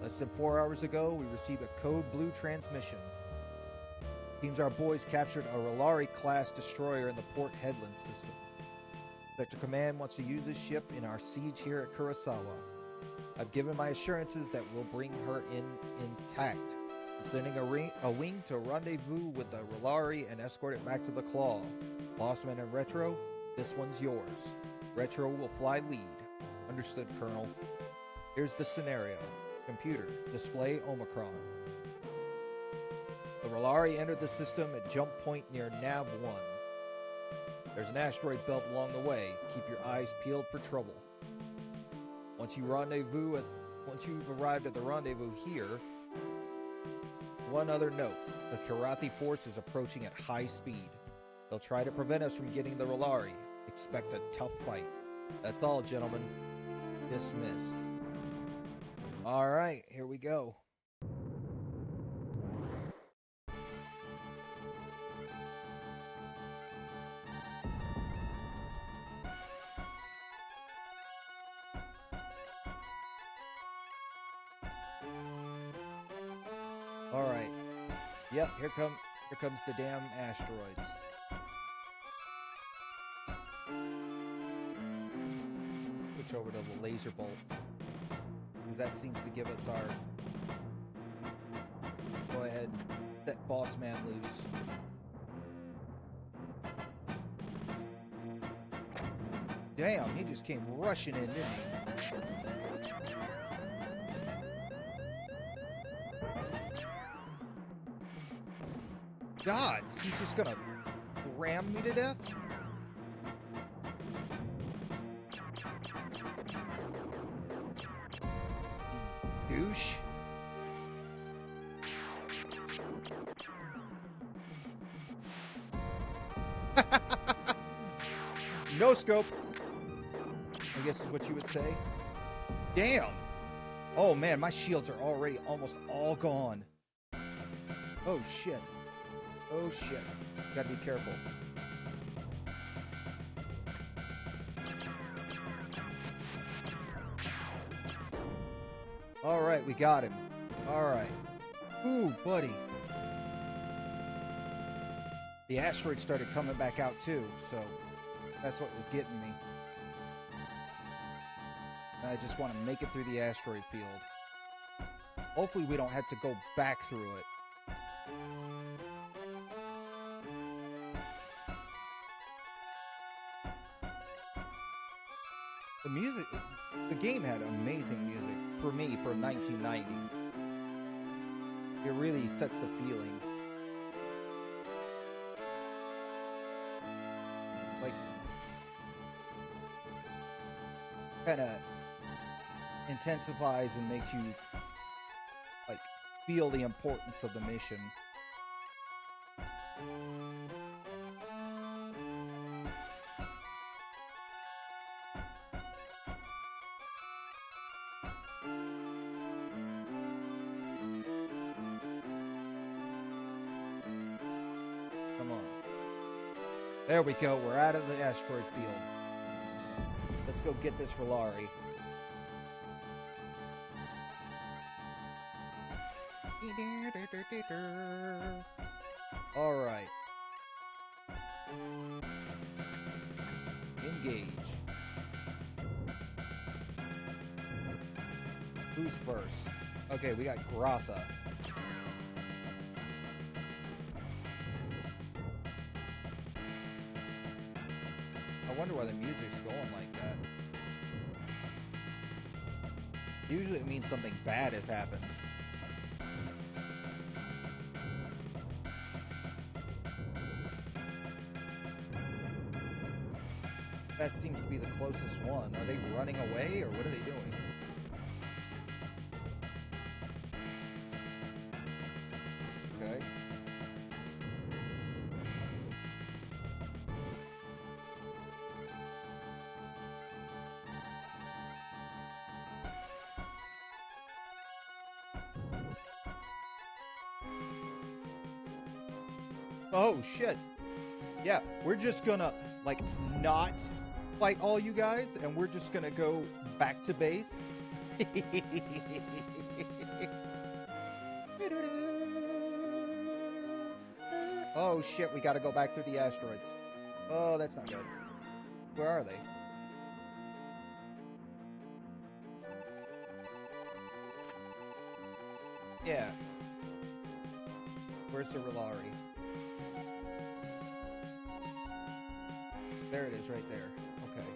Less than 4 hours ago, we received a code blue transmission. Seems our boys captured a Rolari-class destroyer in the Port Headland system. Sector Command wants to use this ship in our siege here at Kurosawa. I've given my assurances that we'll bring her in intact. I'm sending a wing to rendezvous with the Rolari and escort it back to the Claw. Bossman and Retro, this one's yours. Retro will fly lead. Understood, Colonel. Here's the scenario. Computer, display Omicron. The Rolari entered the system at jump point near Nav 1. There's an asteroid belt along the way. Keep your eyes peeled for trouble. Once you've arrived at the rendezvous here, one other note. The Kilrathi force is approaching at high speed. They'll try to prevent us from getting the Rolari. Expect a tough fight. That's all, gentlemen. Dismissed. Alright, here we go. Alright. Yep, here comes the damn asteroids. Switch over to the laser bolt. Because that seems to give us our... Go ahead, set Bossman loose. Damn, he just came rushing in, didn't he? God, he's just gonna ram me to death? Douche. No scope, I guess is what you would say. Damn. Oh man, my shields are already almost all gone. Oh shit. Oh shit. Gotta be careful. Alright, we got him. Alright. Ooh, buddy. The asteroid started coming back out too, so that's what was getting me. I just want to make it through the asteroid field. Hopefully we don't have to go back through it. The music, the game had amazing music for me for 1990. It really sets the feeling. Like, kind of intensifies and makes you like feel the importance of the mission. Come on. There we go. We're out of the asteroid field. Let's go get this Rolari. Alright. Engage. Who's first? Okay, we got Grotha. I wonder why the music's going like that. Usually it means something bad has happened. That seems to be the closest one. Are they running away, or what are they doing? Okay. Oh, shit. Yeah, we're just gonna, like, not fight all you guys, and we're just gonna go back to base. Oh shit, we gotta go back through the asteroids. Oh, that's not good. Where are they? Yeah. Where's the Rolari? There it is, right there. Okay.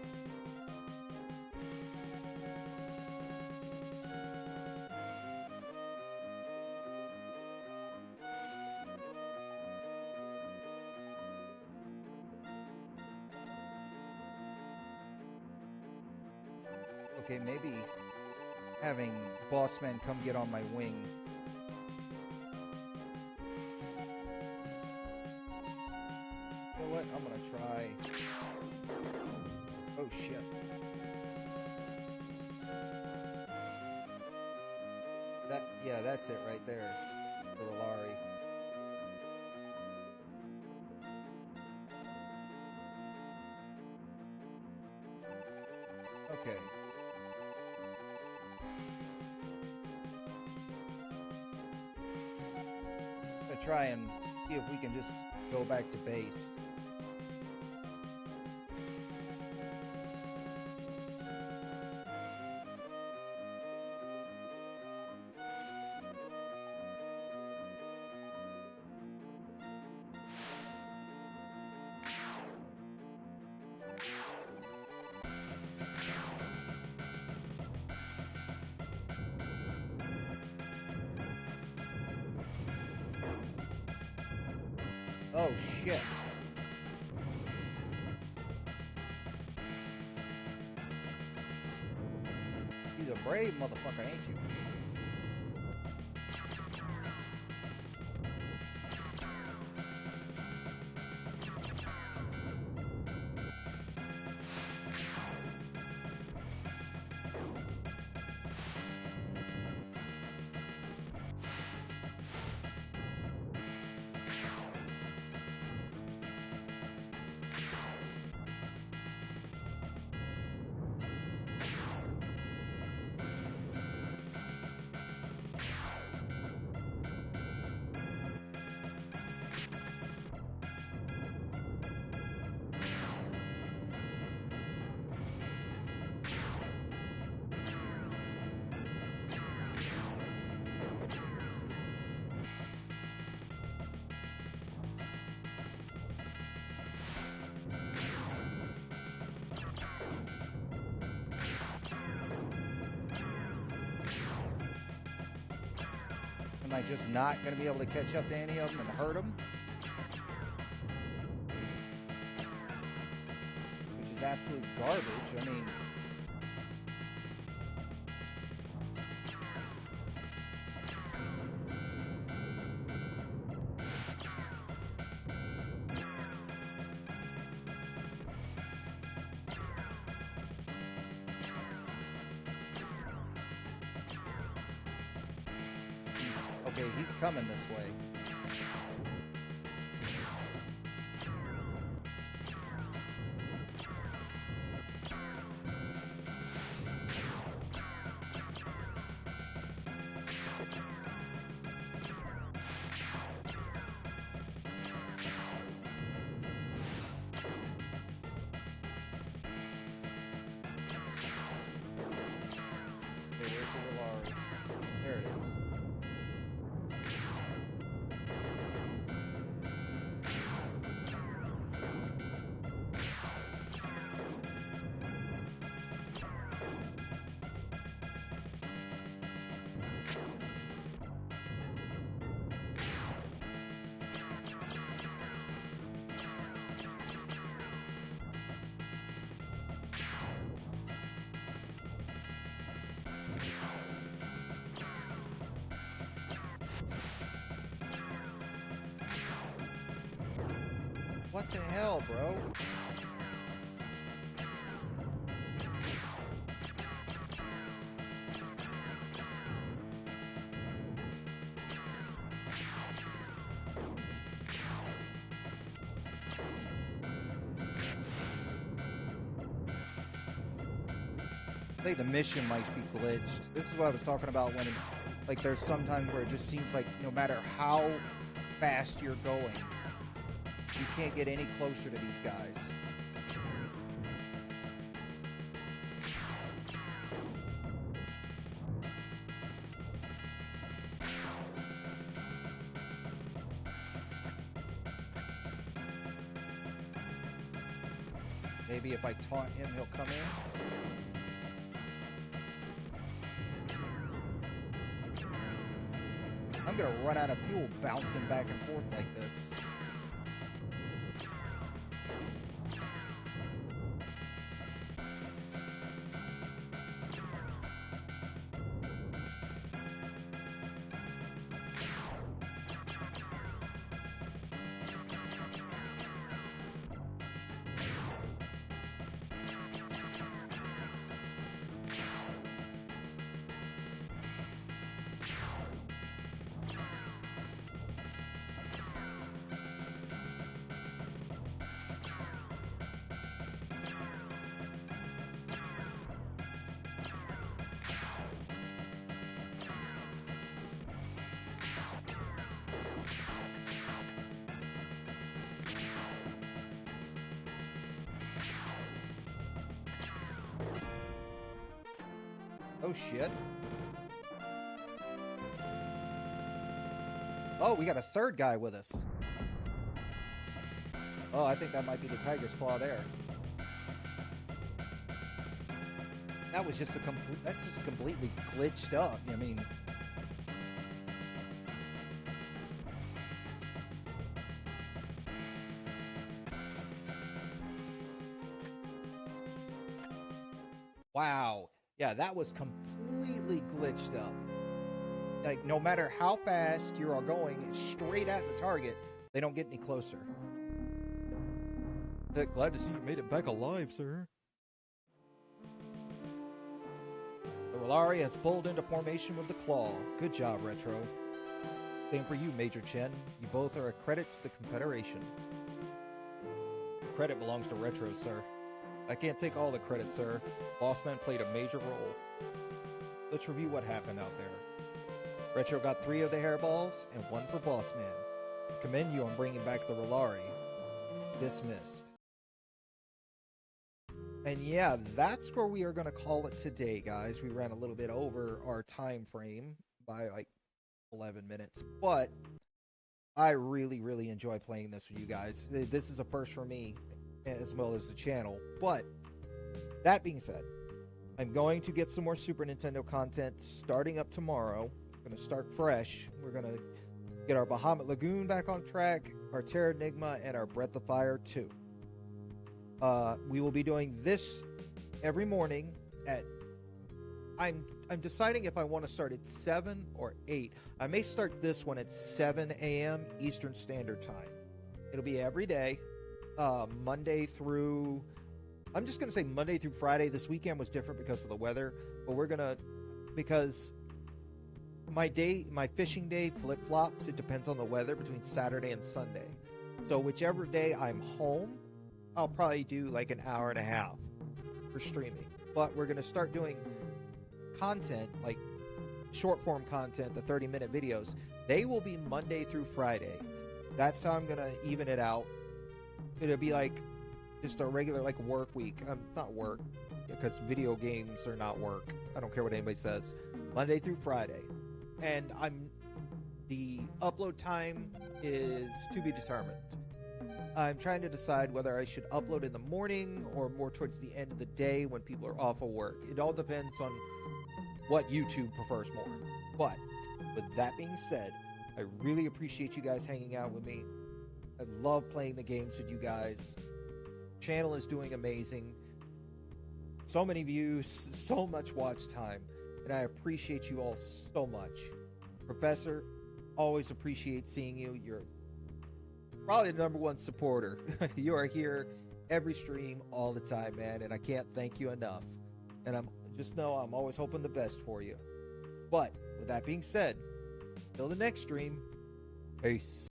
Okay, maybe having Bossman come get on my wing. You know what? I'm gonna try. Oh shit. Yeah, that's it right there. The Rolari. Okay. I'm gonna try and see if we can just go back to base. Oh shit. He's a brave motherfucker, ain't you? Am I just not going to be able to catch up to any of them and hurt them? Which is absolute garbage. I mean... Okay, he's coming this way. Okay, where's the Rolari? There it is. What the hell, bro? I think the mission might be glitched. This is what I was talking about when, like, there's sometimes where it just seems like no matter how fast you're going, you can't get any closer to these guys. Maybe if I taunt him, he'll come in. I'm gonna run out of fuel bouncing back and forth like this. Oh shit. Oh, we got a third guy with us. Oh, I think that might be the tiger's claw there. That was just that's just completely glitched up. I mean, wow. Yeah, that was completely glitched up. Like, no matter how fast you are going straight at the target, they don't get any closer. Glad to see you made it back alive, sir. The Rolari has pulled into formation with the claw. Good job, Retro. Same for you, Major Chen. You both are a credit to the Confederation. The credit belongs to Retro, sir. I can't take all the credit, sir. Bossman played a major role. Let's review what happened out there. Retro got 3 of the hairballs and 1 for Bossman. I commend you on bringing back the Rolari. Dismissed. And yeah, that's where we are going to call it today, guys. We ran a little bit over our time frame by like 11 minutes, but I really, really enjoy playing this with you guys. This is a first for me, as well as the channel. But that being said, I'm going to get some more Super Nintendo content starting up tomorrow. I'm going to start fresh. We're going to get our Bahamut Lagoon back on track, our Terra Enigma, and our Breath of Fire 2. We will be doing this every morning at... I'm deciding if I want to start at 7 or 8. I may start this one at 7 a.m. Eastern Standard Time. It'll be every day, Monday through... I'm just going to say Monday through Friday. This weekend was different because of the weather, but we're going to... Because my fishing day flip-flops. It depends on the weather between Saturday and Sunday. So whichever day I'm home, I'll probably do like an hour and a half for streaming. But we're going to start doing content, like short-form content, the 30-minute videos. They will be Monday through Friday. That's how I'm going to even it out. It'll be like just a regular like work week. Not work, because video games are not work. I don't care what anybody says. Monday through Friday. And the upload time is to be determined. I'm trying to decide whether I should upload in the morning or more towards the end of the day when people are off of work. It all depends on what YouTube prefers more. But with that being said, I really appreciate you guys hanging out with me. I love playing the games with you guys. Channel is doing amazing. So many views, so much watch time, and I appreciate you all so much. Professor, always appreciate seeing you. You're probably the #1 supporter. You are here every stream all the time, man, and I can't thank you enough. And just know I'm always hoping the best for you. But with that being said, till the next stream, peace.